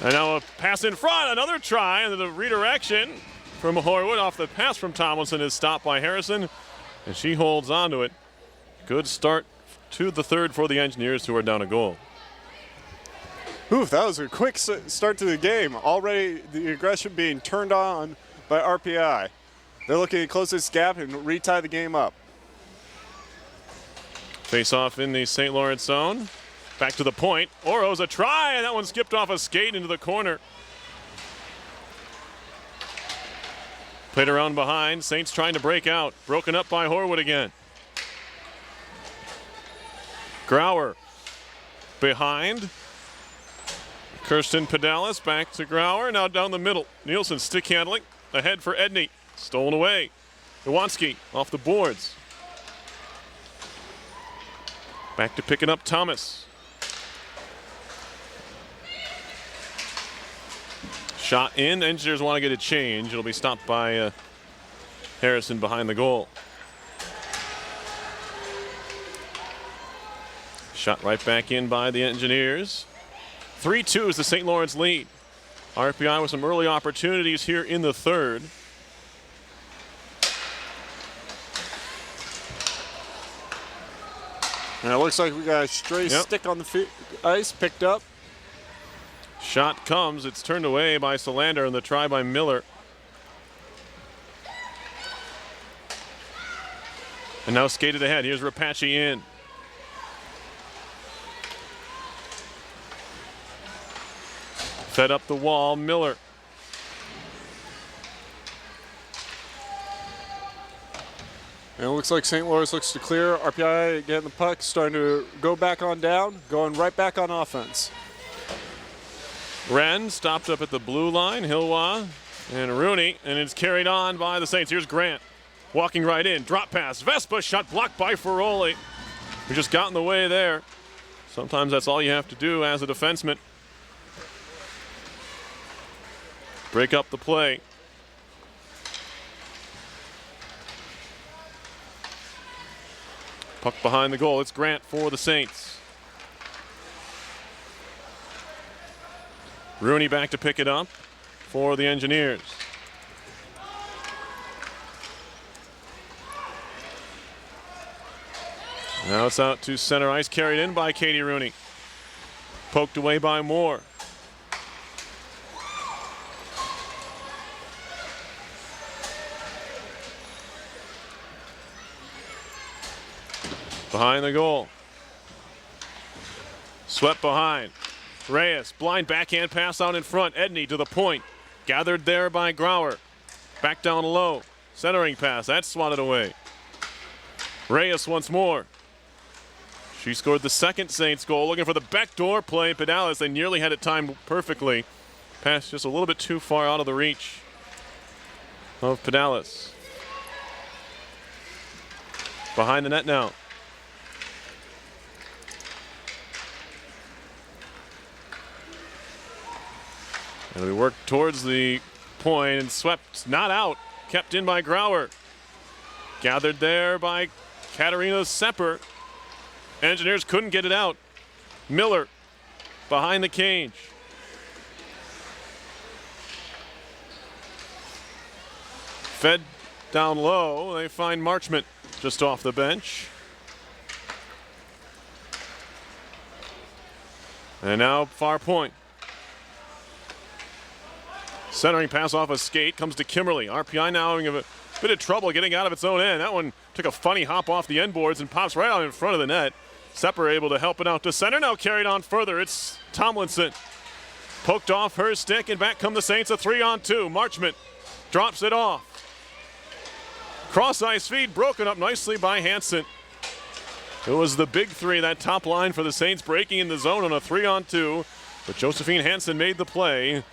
And now a pass in front. Another try, and the redirection from Horwood off the pass from Tomlinson is stopped by Harrison, and she holds on to it. Good start to the third for the Engineers, who are down a goal. Oof, that was a quick start to the game. Already the aggression being turned on by RPI. They're looking to close this gap and retie the game up. Face off in the St. Lawrence zone. Back to the point. Oro's a try, and that one skipped off a skate into the corner. Played around behind. Saints trying to break out. Broken up by Horwood again. Grauer behind. Kirsten Pedalis back to Grauer. Now down the middle. Nielsen stick handling. Ahead for Edney. Stolen away. Iwanski off the boards. Back to picking up Thomas. Shot in. Engineers want to get a change. It'll be stopped by Harrison behind the goal. Shot right back in by the Engineers. 3-2 is the St. Lawrence lead. RPI with some early opportunities here in the third. And it looks like we got a stray stick on the ice picked up. Shot comes. It's turned away by Solander and the try by Miller. And now skated ahead. Here's Rapace in. Fed up the wall, Miller. And it looks like St. Lawrence looks to clear. RPI getting the puck, starting to go back on down, going right back on offense. Wren stopped up at the blue line. Hilwa and Rooney, and it's carried on by the Saints. Here's Grant walking right in. Drop pass. Vespa shot blocked by Ferroli. Who just got in the way there. Sometimes that's all you have to do as a defenseman. Break up the play. Puck behind the goal. It's Grant for the Saints. Rooney back to pick it up for the Engineers. Now it's out to center ice, carried in by Katie Rooney. Poked away by Moore. Behind the goal. Swept behind. Reyes, blind backhand pass out in front. Edney to the point. Gathered there by Grauer. Back down low. Centering pass. That's swatted away. Reyes once more. She scored the second Saints goal. Looking for the backdoor play. Pedalis, they nearly had it timed perfectly. Pass just a little bit too far out of the reach of Pedalis. Behind the net now. And we work towards the point and swept, not out, kept in by Grauer. Gathered there by Katarina Sepper. Engineers couldn't get it out. Miller behind the cage. Fed down low. They find Marchment just off the bench. And now far point. Centering pass off a skate comes to Kimberly. RPI now having a bit of trouble getting out of its own end. That one took a funny hop off the end boards and pops right out in front of the net. Sepper able to help it out to center. Now carried on further. It's Tomlinson. Poked off her stick and back come the Saints. A 3-on-2. Marchment drops it off. Cross ice feed broken up nicely by Hansen. It was the big three, that top line for the Saints breaking in the zone on a 3-on-2. But Josephine Hansen made the play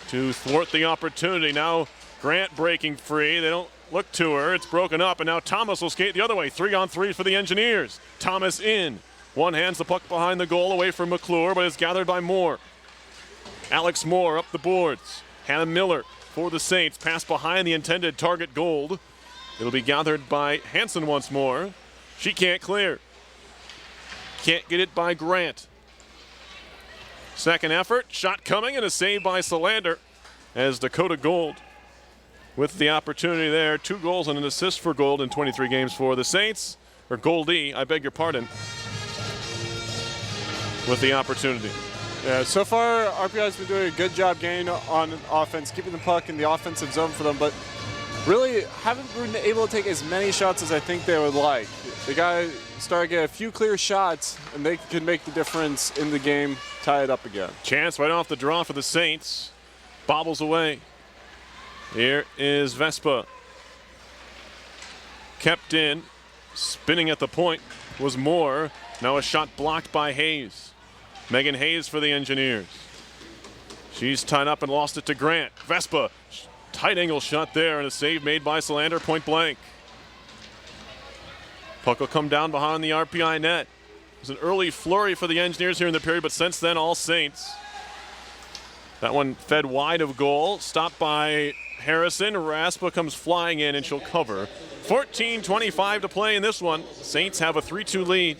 to thwart the opportunity. Now Grant breaking free. They don't look to her. It's broken up, and now Thomas will skate the other way. 3-on-3 for the Engineers. Thomas in. One hands the puck behind the goal away from McClure, but it's gathered by Moore. Alex Moore up the boards. Hannah Miller for the Saints. Pass behind the intended target Gold. It'll be gathered by Hansen once more. She can't clear. Can't get it by Grant. Second effort, shot coming, and a save by Solander as Dakota Gold with the opportunity there. 2 goals and an assist for Gold in 23 games for the Saints, or Goldie, I beg your pardon, with the opportunity. Yeah, so far RPI's been doing a good job getting on offense, keeping the puck in the offensive zone for them, but really haven't been able to take as many shots as I think they would like. They got to start to get a few clear shots, and they can make the difference in the game, tie it up again. Chance right off the draw for the Saints. Bobbles away. Here is Vespa. Kept in. Spinning at the point was Moore. Now a shot blocked by Hayes. Megan Hayes for the Engineers. She's tied up and lost it to Grant. Vespa, tight angle shot there and a save made by Solander, point blank. Puck will come down behind the RPI net. It was an early flurry for the Engineers here in the period, but since then, all Saints. That one fed wide of goal, stopped by Harrison. Raspa comes flying in and she'll cover. 14:25 to play in this one. Saints have a 3-2 lead.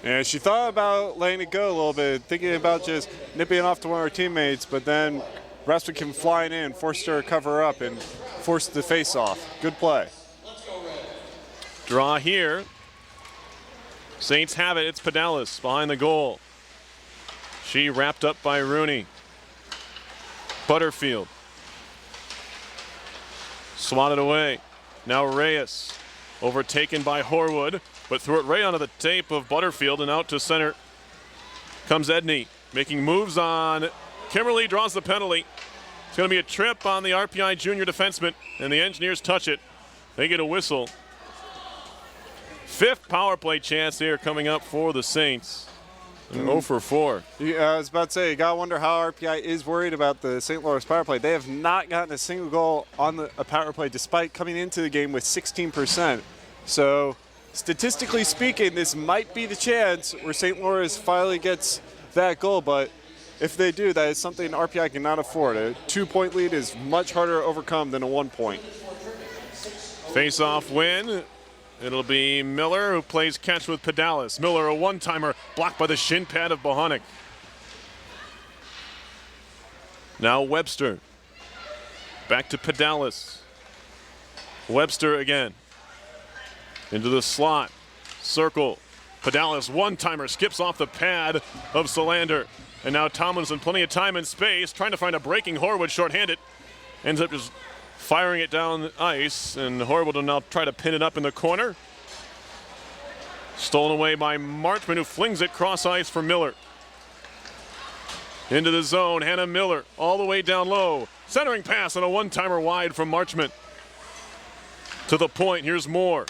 And she thought about letting it go a little bit, thinking about just nipping it off to one of her teammates, but then Raspa came flying in, forced her to cover up and forced the face off. Good play. Draw here. Saints have it. It's Pedalis behind the goal. She wrapped up by Rooney. Butterfield. Swatted away. Now Reyes. Overtaken by Horwood, but threw it right onto the tape of Butterfield and out to center. Comes Edney, making moves on Kimberly, draws the penalty. It's going to be a trip on the RPI junior defenseman, and the Engineers touch it. They get a whistle. Fifth power play chance here coming up for the Saints. 0 for 4. Yeah, I was about to say, you got to wonder how RPI is worried about the St. Louis power play. They have not gotten a single goal on a power play despite coming into the game with 16%. So statistically speaking, this might be the chance where St. Louis finally gets that goal, but if they do, that is something RPI cannot afford. A 2-point lead is much harder to overcome than a 1 point. Face-off win. It'll be Miller who plays catch with Pedalis. Miller, a one-timer, blocked by the shin pad of Bohonic. Now Webster. Back to Pedalis. Webster again. Into the slot. Circle. Pedalis, one-timer, skips off the pad of Solander. And now Tomlinson, plenty of time and space, trying to find a breaking Horwood shorthanded. Ends up just firing it down the ice, and Horwood will now try to pin it up in the corner. Stolen away by Marchman, who flings it cross ice for Miller. Into the zone, Hannah Miller all the way down low. Centering pass and a one-timer wide from Marchman. To the point, here's Moore.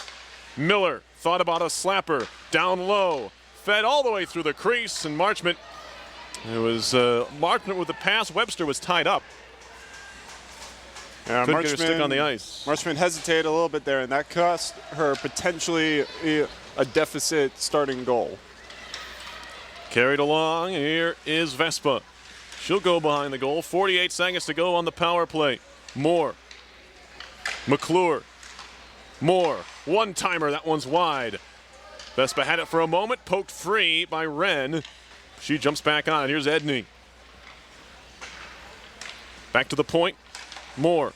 Miller thought about a slapper, down low. Fed all the way through the crease, and Marchman, it was Marchman with the pass. Webster was tied up. Yeah, couldn't get her stick on the ice. Marchman hesitated a little bit there, and that cost her potentially a deficit starting goal. Carried along, here is Vespa. She'll go behind the goal. 48 seconds to go on the power play. Moore. McClure. Moore. One-timer, that one's wide. Vespa had it for a moment, poked free by Wren. She jumps back on. Here's Edney. Back to the point. Moore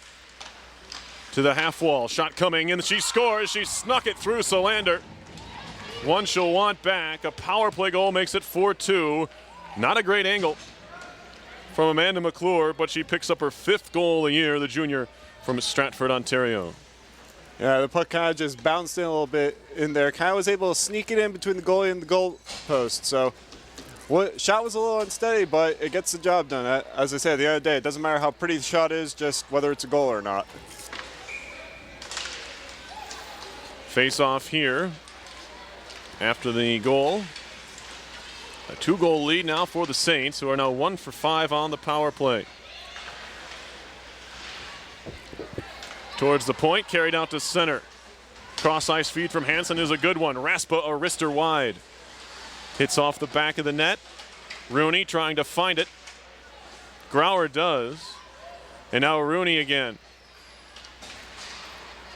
to the half wall. Shot coming, and she scores. She snuck it through Solander. One she'll want back. A power play goal makes it 4-2. Not a great angle from Amanda McClure, but she picks up her 5th goal of the year, the junior from Stratford, Ontario. Yeah, the puck kind of just bounced in a little bit in there. Kind of was able to sneak it in between the goalie and the goal post. So shot was a little unsteady, but it gets the job done. As I said, at the end of the day, it doesn't matter how pretty the shot is, just whether it's a goal or not. Face off here after the goal. A 2-goal lead now for the Saints, who are now 1 for 5 on the power play. Towards the point, carried out to center. Cross ice feed from Hansen is a good one. Raspa a wrister wide. Hits off the back of the net. Rooney trying to find it. Grauer does. And now Rooney again.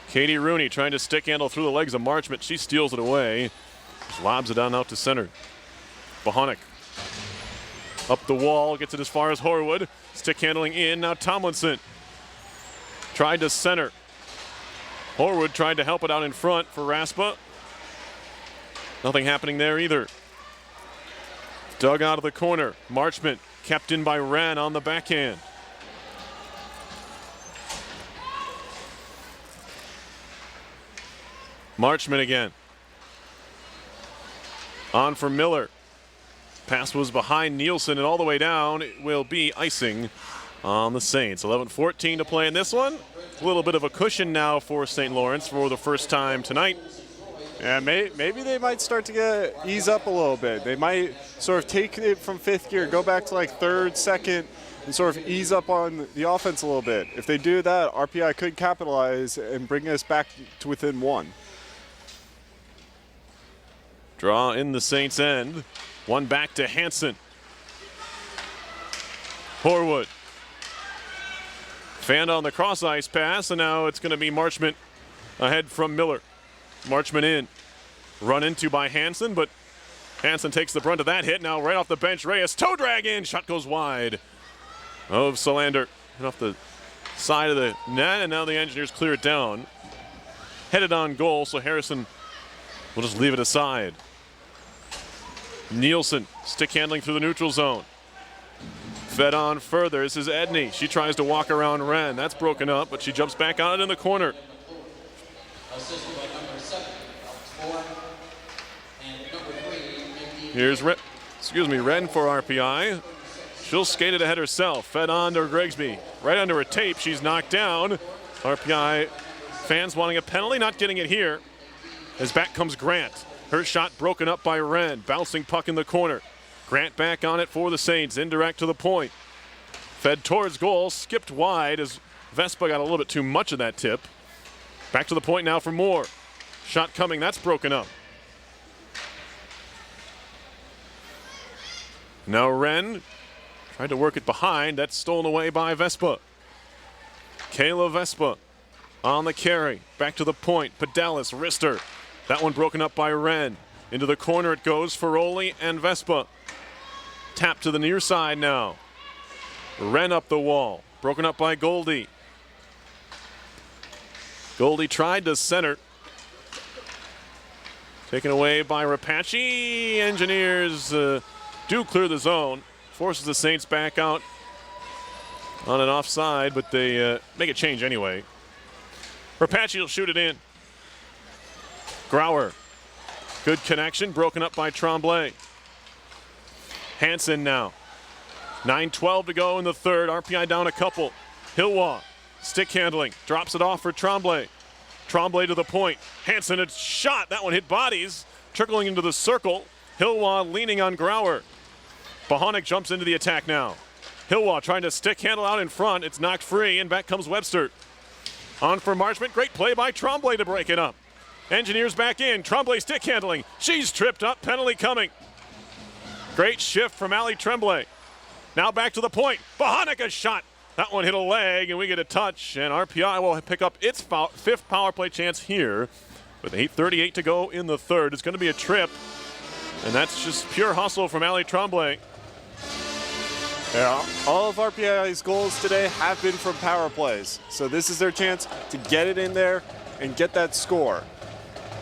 Katie Rooney trying to stick handle through the legs of Marchman. She steals it away. Just lobs it down out to center. Bohonic. Up the wall, gets it as far as Horwood. Stick handling in, now Tomlinson. Tried to center. Horwood tried to help it out in front for Raspa. Nothing happening there either. Dug out of the corner. Marchment kept in by Wren on the backhand. Marchment again. On for Miller. Pass was behind Nielsen and all the way down. It will be icing on the Saints. 11:14 to play in this one. A little bit of a cushion now for St. Lawrence for the first time tonight. Yeah, maybe they might start to ease up a little bit. They might sort of take it from fifth gear, go back to like third, second, and sort of ease up on the offense a little bit. If they do that, RPI could capitalize and bring us back to within one. Draw in the Saints' end. One back to Hansen. Horwood. Fanned on the cross ice pass, and now it's going to be Marchment ahead from Miller. Marchment in. Run into by Hansen, but Hansen takes the brunt of that hit. Now right off the bench, Reyes toe drag in. Shot goes wide of Solander. And off the side of the net, and now the Engineers clear it down. Headed on goal, so Harrison will just leave it aside. Nielsen stick handling through the neutral zone. Fed on further. This is Edney. She tries to walk around Wren. That's broken up, but she jumps back out in the corner. Assisted by number 7, Alex Moore, and number 3, Here's Wren for RPI. She'll skate it ahead herself. Fed on to Grigsby. Right under her tape. She's knocked down. RPI fans wanting a penalty, not getting it here. As back comes Grant. Her shot broken up by Wren. Bouncing puck in the corner. Grant back on it for the Saints. Indirect to the point. Fed towards goal. Skipped wide as Vespa got a little bit too much of that tip. Back to the point now for Moore. Shot coming. That's broken up. Now Wren tried to work it behind. That's stolen away by Vespa. Kayla Vespa on the carry. Back to the point. Pedalis, wrister. That one broken up by Wren. Into the corner it goes. Ferroli and Vespa. Tap to the near side now. Wren up the wall. Broken up by Goldie. Goldie tried to center. Taken away by Rapace. Engineers do clear the zone. Forces the Saints back out on an offside, but they make a change anyway. Rapace will shoot it in. Grauer. Good connection, broken up by Tremblay. Hansen now. 9:12 to go in the third. RPI down a couple. Hilwa, stick handling, drops it off for Tremblay. Tremblay to the point. Hansen, it's shot. That one hit bodies, trickling into the circle. Hilwa leaning on Grauer. Bohonic jumps into the attack now. Hilwa trying to stick handle out in front. It's knocked free, and back comes Webster. On for Marchment. Great play by Tremblay to break it up. Engineers back in. Tremblay stick handling. She's tripped up. Penalty coming. Great shift from Ali Tremblay. Now back to the point. Bohonic a shot. That one hit a leg, and we get a touch. And RPI will pick up its fifth power play chance here. With 8:38 to go in the third. It's going to be a trip. And that's just pure hustle from Ali Tremblay. Yeah, all of RPI's goals today have been from power plays. So this is their chance to get it in there and get that score.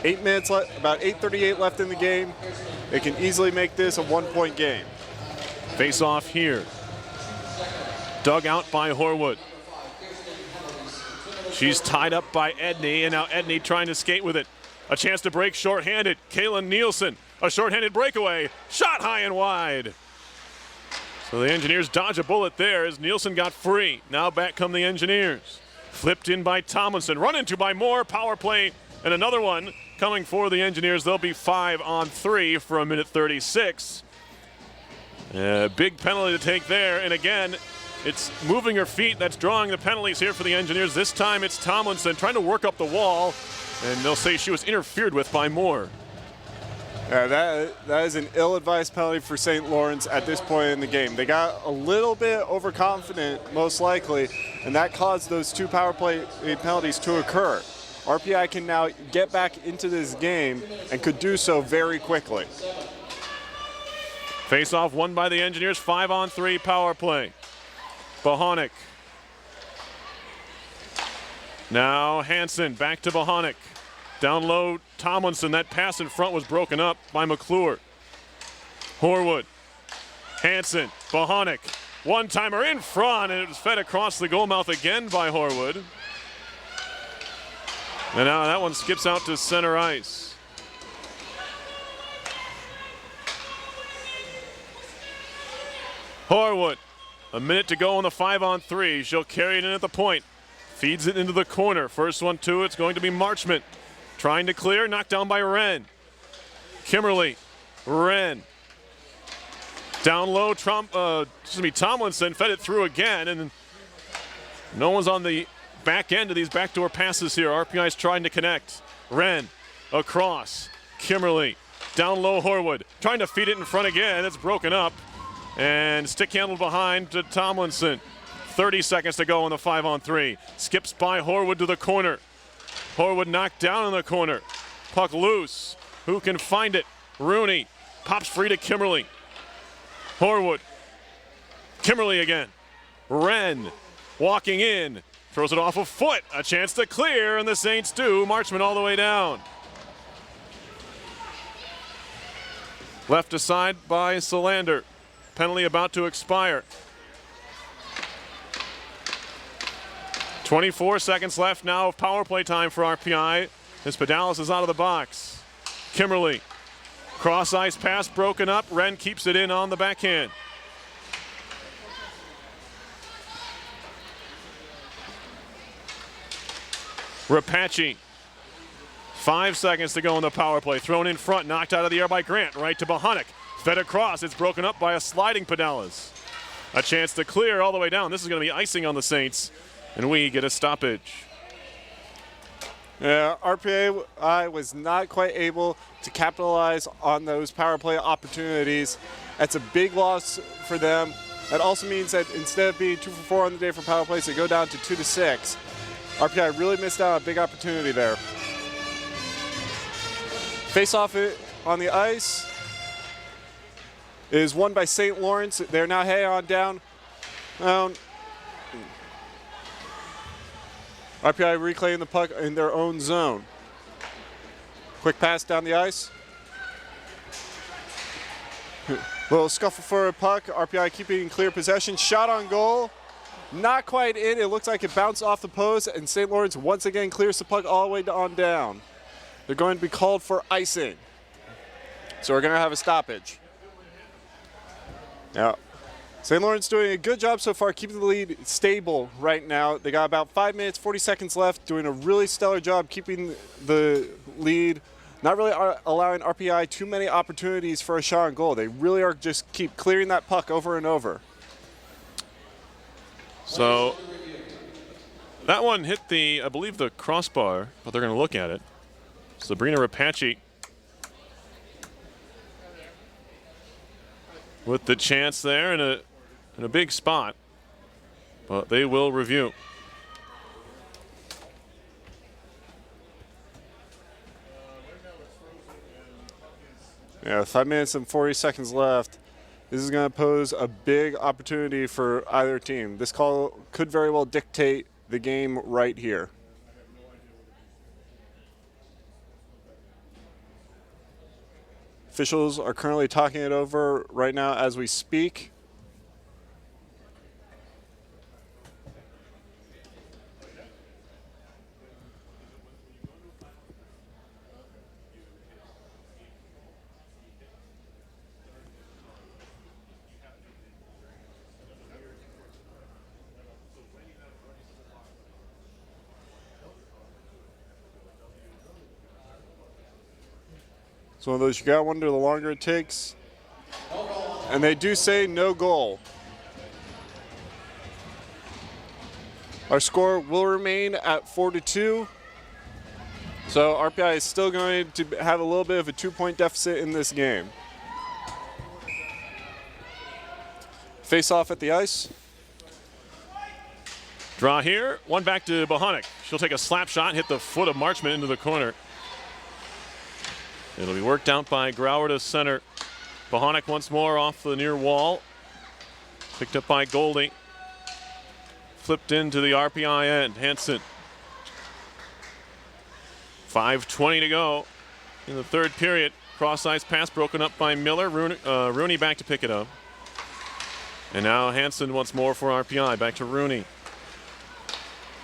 8 minutes left, about 8:38 left in the game. They can easily make this a one-point game. Face off here. Dug out by Horwood. She's tied up by Edney, and now Edney trying to skate with it. A chance to break shorthanded. Kaylin Nielsen, a shorthanded breakaway. Shot high and wide. So the Engineers dodge a bullet there as Nielsen got free. Now back come the Engineers. Flipped in by Tomlinson, run into by Moore. Power play, and another one coming for the Engineers. They'll be 5-on-3 for a minute 36. Big penalty to take there, and again, it's moving her feet that's drawing the penalties here for the Engineers. This time it's Tomlinson trying to work up the wall, and they'll say she was interfered with by Moore. Yeah, that is an ill-advised penalty for St. Lawrence at this point in the game. They got a little bit overconfident, most likely, and that caused those two power play penalties to occur. RPI can now get back into this game and could do so very quickly. Face-off won by the Engineers, 5-on-3 power play. Bohonic. Now Hansen, back to Bohonic. Down low, Tomlinson. That pass in front was broken up by McClure. Horwood Hansen, Bohonic, one-timer in front, and it was fed across the goal mouth again by Horwood. And now that one skips out to center ice. Horwood, a minute to go on the 5-on-3. She'll carry it in at the point. Feeds it into the corner. First one to it's going to be Marchment. Trying to clear, knocked down by Wren. Kimberly, Wren. Down low, Tomlinson fed it through again, and no one's on the back end of these backdoor passes here. RPI's trying to connect. Wren, across. Kimberly, down low, Horwood. Trying to feed it in front again. It's broken up. And stick handled behind to Tomlinson. 30 seconds to go on the 5-on-3. Skips by Horwood to the corner. Horwood knocked down in the corner. Puck loose. Who can find it? Rooney pops free to Kimberly. Horwood. Kimberly again. Wren walking in. Throws it off a foot. A chance to clear, and the Saints do. Marchment all the way down. Left aside by Solander. Penalty about to expire. 24 seconds left now of power play time for RPI as Pedalis is out of the box. Kimberly, cross ice pass broken up. Wren keeps it in on the backhand. Rapace, 5 seconds to go in the power play. Thrown in front, knocked out of the air by Grant. Right to Bohonic. Fed across, it's broken up by a sliding Pedalis. A chance to clear all the way down. This is going to be icing on the Saints, and we get a stoppage. Yeah, RPI was not quite able to capitalize on those power play opportunities. That's a big loss for them. That also means that instead of being 2 for 4 on the day for power plays, they go down to 2 to 6. RPI really missed out on a big opportunity there. Face off it on the ice is won by St. Lawrence. They're now heading on down. RPI reclaiming the puck in their own zone. Quick pass down the ice. Little scuffle for a puck. RPI keeping clear possession. Shot on goal. Not quite in. It looks like it bounced off the post, and St. Lawrence once again clears the puck all the way on down. They're going to be called for icing. So we're going to have a stoppage. Yeah. St. Lawrence doing a good job so far, keeping the lead stable right now. They got about 5 minutes, 40 seconds left, doing a really stellar job keeping the lead, not really allowing RPI too many opportunities for a shot on goal. They really are just keep clearing that puck over and over. So that one hit the, I believe, the crossbar, but they're going to look at it. Sabrina Rapace with the chance there in a big spot, but they will review. Yeah, 5 minutes and 40 seconds left. This is going to pose a big opportunity for either team. This call could very well dictate the game right here. Officials are currently talking it over right now as we speak. It's one of those you got to wonder the longer it takes. And they do say no goal. Our score will remain at 4-2. So RPI is still going to have a little bit of a 2-point deficit in this game. Face off at the ice. Draw here, one back to Bohonic. She'll take a slap shot, hit the foot of Marchment into the corner. It'll be worked out by Grauer to center. Bohonic once more off the near wall. Picked up by Goldie. Flipped into the RPI end. Hansen. 5:20 to go in the third period. Cross ice pass broken up by Miller. Rooney back to pick it up. And now Hansen once more for RPI. Back to Rooney.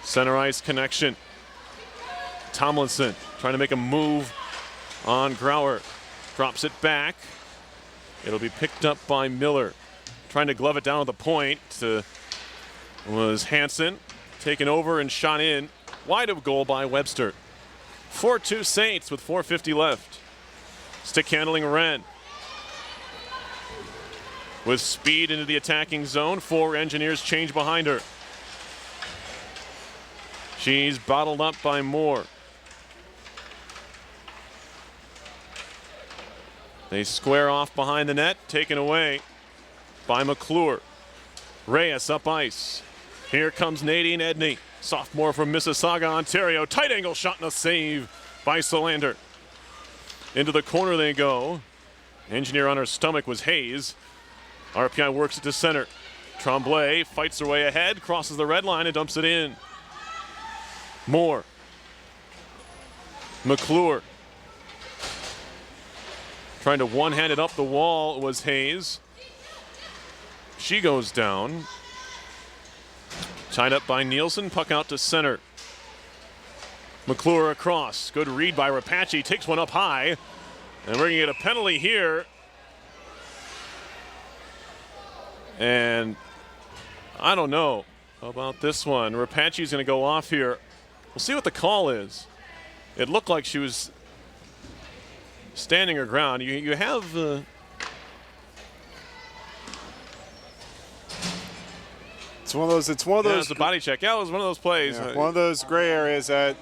Center ice connection. Tomlinson trying to make a move on Grauer. Drops it back. It'll be picked up by Miller. Trying to glove it down at the point was Hansen. Taken over and shot in. Wide of goal by Webster. 4-2 Saints with 4:50 left. Stick handling Wren. With speed into the attacking zone, 4 Engineers change behind her. She's bottled up by Moore. They square off behind the net, taken away by McClure. Reyes up ice. Here comes Nadine Edney, sophomore from Mississauga, Ontario. Tight angle shot and a save by Solander. Into the corner they go. Engineer on her stomach was Hayes. RPI works it to center. Tremblay fights her way ahead, crosses the red line and dumps it in. Moore. McClure. Trying to one-hand it up the wall was Hayes. She goes down. Tied up by Nielsen, puck out to center. McClure across. Good read by Rapace, takes one up high. And we're gonna get a penalty here. And I don't know about this one. Rapace's gonna go off here. We'll see what the call is. It looked like she was standing her ground. You have It's one of those. It's one of yeah, those. it's a body check. Yeah, it was one of those plays. Yeah, one of those gray areas that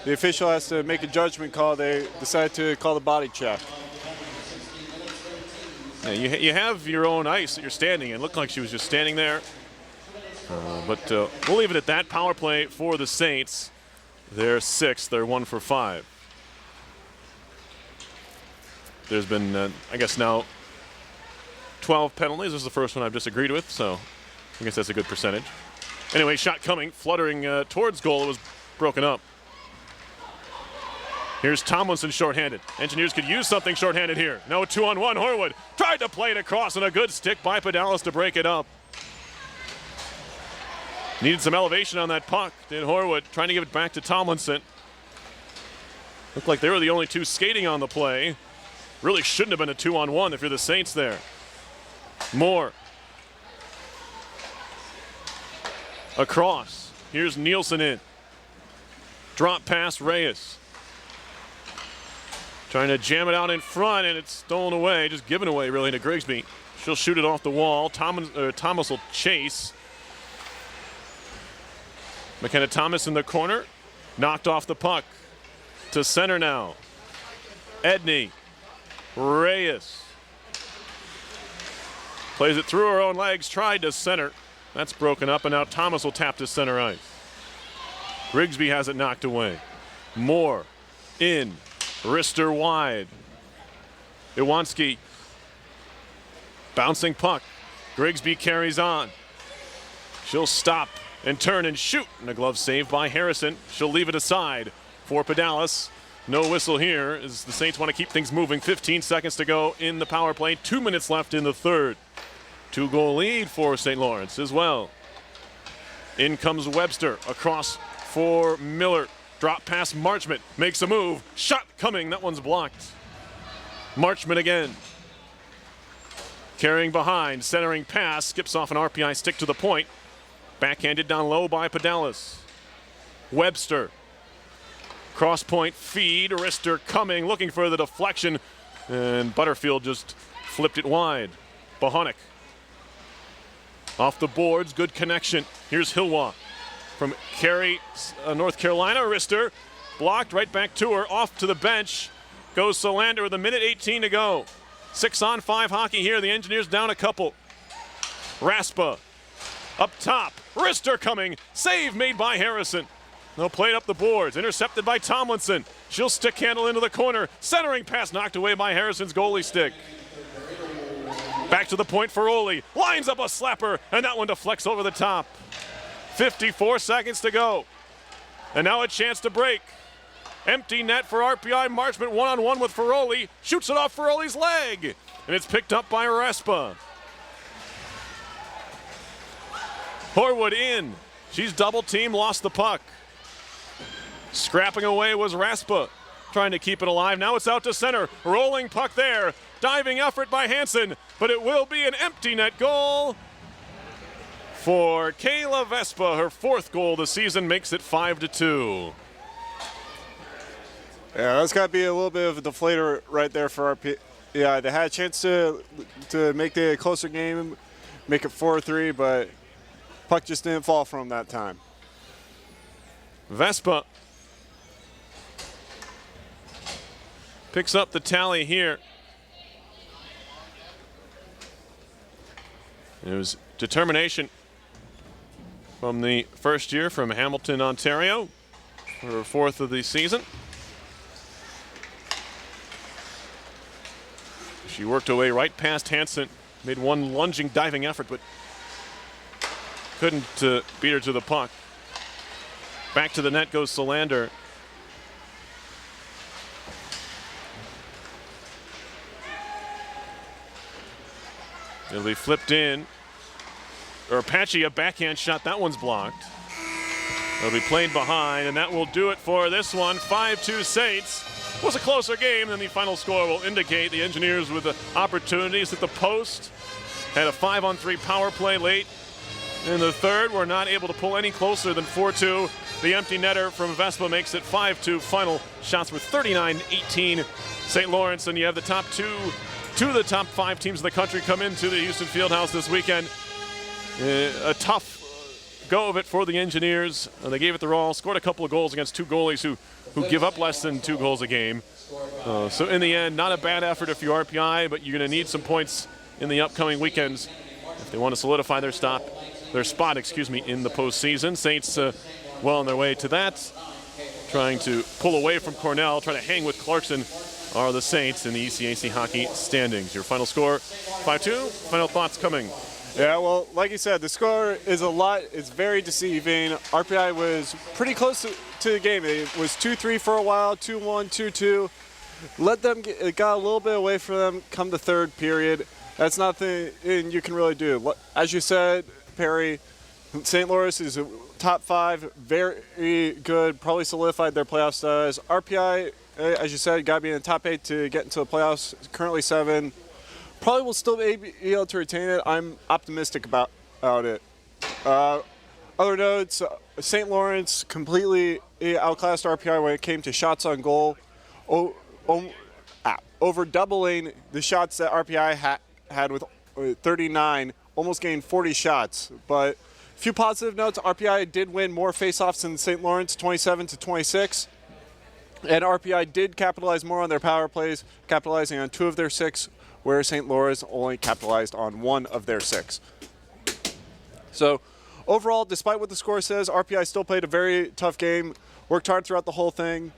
the official has to make a judgment call. They decide to call the body check. Yeah, you have your own ice that you're standing in. It looked like she was just standing there. But we'll leave it at that. Power play for the Saints. They're 6. They're 1 for 5. There's been, I guess now, 12 penalties. This is the first one I've disagreed with, so I guess that's a good percentage. Anyway, shot coming, fluttering towards goal. It was broken up. Here's Tomlinson shorthanded. Engineers could use something shorthanded here. No 2-on-1. Horwood tried to play it across, and a good stick by Pedalis to break it up. Needed some elevation on that puck, did Horwood, trying to give it back to Tomlinson. Looked like they were the only 2 skating on the play. Really shouldn't have been a 2-on-1 if you're the Saints there. Moore. Across. Here's Nielsen in. Drop pass Reyes. Trying to jam it out in front, and it's stolen away, just given away really to Grigsby. She'll shoot it off the wall. Thomas will chase. McKenna Thomas in the corner. Knocked off the puck. To center now. Edney. Reyes. Plays it through her own legs, tried to center. That's broken up, and now Thomas will tap to center ice. Grigsby has it knocked away. Moore in. Rister wide. Iwanski. Bouncing puck. Grigsby carries on. She'll stop and turn and shoot. And a glove save by Harrison. She'll leave it aside for Pedalis. No whistle here as the Saints want to keep things moving. 15 seconds to go in the power play. 2 minutes left in the third. 2-goal lead for St. Lawrence as well. In comes Webster across for Miller. Drop pass Marchment. Makes a move. Shot coming. That one's blocked. Marchment again. Carrying behind. Centering pass. Skips off an RPI stick to the point. Backhanded down low by Pedalis. Webster. Cross point feed. Rister coming. Looking for the deflection. And Butterfield just flipped it wide. Bohonic. Off the boards. Good connection. Here's Hilwa. From Cary, North Carolina, Rister blocked right back to her, off to the bench. Goes Solander with 1:18 to go. 6-on-5 hockey here. The Engineers down a couple. Raspa up top. Rister coming. Save made by Harrison. They'll play it up the boards. Intercepted by Tomlinson. She'll stick handle into the corner. Centering pass knocked away by Harrison's goalie stick. Back to the point for Oli. Lines up a slapper, and that one deflects over the top. 54 seconds to go. And now a chance to break. Empty net for RPI. Marchment one-on-one with Ferroli. Shoots it off Ferroli's leg. And it's picked up by Raspa. Horwood in. She's double team, lost the puck. Scrapping away was Raspa, trying to keep it alive. Now it's out to center. Rolling puck there. Diving effort by Hansen, but it will be an empty net goal for Kayla Vespa. Her 4th goal of the season makes it 5-2. Yeah, that's got to be a little bit of a deflator right there for RPI. Yeah, they had a chance to make the closer game, make it 4-3, but puck just didn't fall from that time. Vespa picks up the tally here. It was determination from the first year from Hamilton, Ontario, for her 4th of the season. She worked her way right past Hansen, made one lunging, diving effort, but couldn't beat her to the puck. Back to the net goes Solander. It'll be flipped in. Or Apache, a backhand shot. That one's blocked. It'll be played behind, and that will do it for this one. 5-2 Saints. Was a closer game than the final score will indicate. The Engineers with the opportunities at the post. Had a 5-on-3 power play late in the third. Were not able to pull any closer than 4-2. The empty netter from Vespa makes it 5-2. Final shots were 39-18. St. Lawrence, and you have the top two of the top 5 teams in the country come into the Houston Fieldhouse this weekend. A tough go of it for the Engineers. They gave it their all, scored a couple of goals against 2 goalies who give up less than 2 goals a game. So in the end, not a bad effort if you're RPI, but you're going to need some points in the upcoming weekends if they want to solidify their spot, in the postseason. Saints well on their way to that. Trying to pull away from Cornell, trying to hang with Clarkson are the Saints in the ECAC hockey standings. Your final score, 5-2. Final thoughts coming. Yeah, well, like you said, the score is a lot. It's very deceiving. RPI was pretty close to the game. It was 2-3 for a while, 2-1, 2-2. It got a little bit away from them come the third period. That's nothing you can really do. As you said, Perry, St. Louis is a top 5, very good, probably solidified their playoff status. RPI, as you said, got to be in the top 8 to get into the playoffs, currently 7. Probably will still be able to retain it. I'm optimistic about it. Other notes, St. Lawrence completely outclassed RPI when it came to shots on goal, over doubling the shots that RPI had with 39, almost gained 40 shots. But a few positive notes, RPI did win more faceoffs than St. Lawrence, 27-26. And RPI did capitalize more on their power plays, capitalizing on 2 of their 6, where St. Lawrence only capitalized on 1 of their 6. So overall, despite what the score says, RPI still played a very tough game, worked hard throughout the whole thing.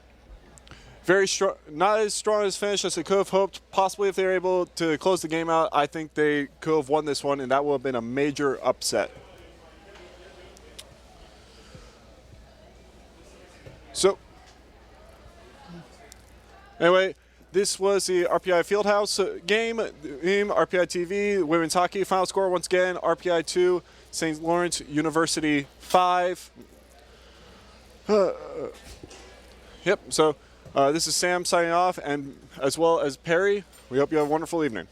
Very strong, not as strong as finish as they could have hoped. Possibly if they were able to close the game out, I think they could have won this one, and that would have been a major upset. So anyway, this was the RPI Fieldhouse game, RPI TV, women's hockey. Final score once again, RPI 2, St. Lawrence University 5. Yep, so this is Sam signing off, and as well as Perry, we hope you have a wonderful evening.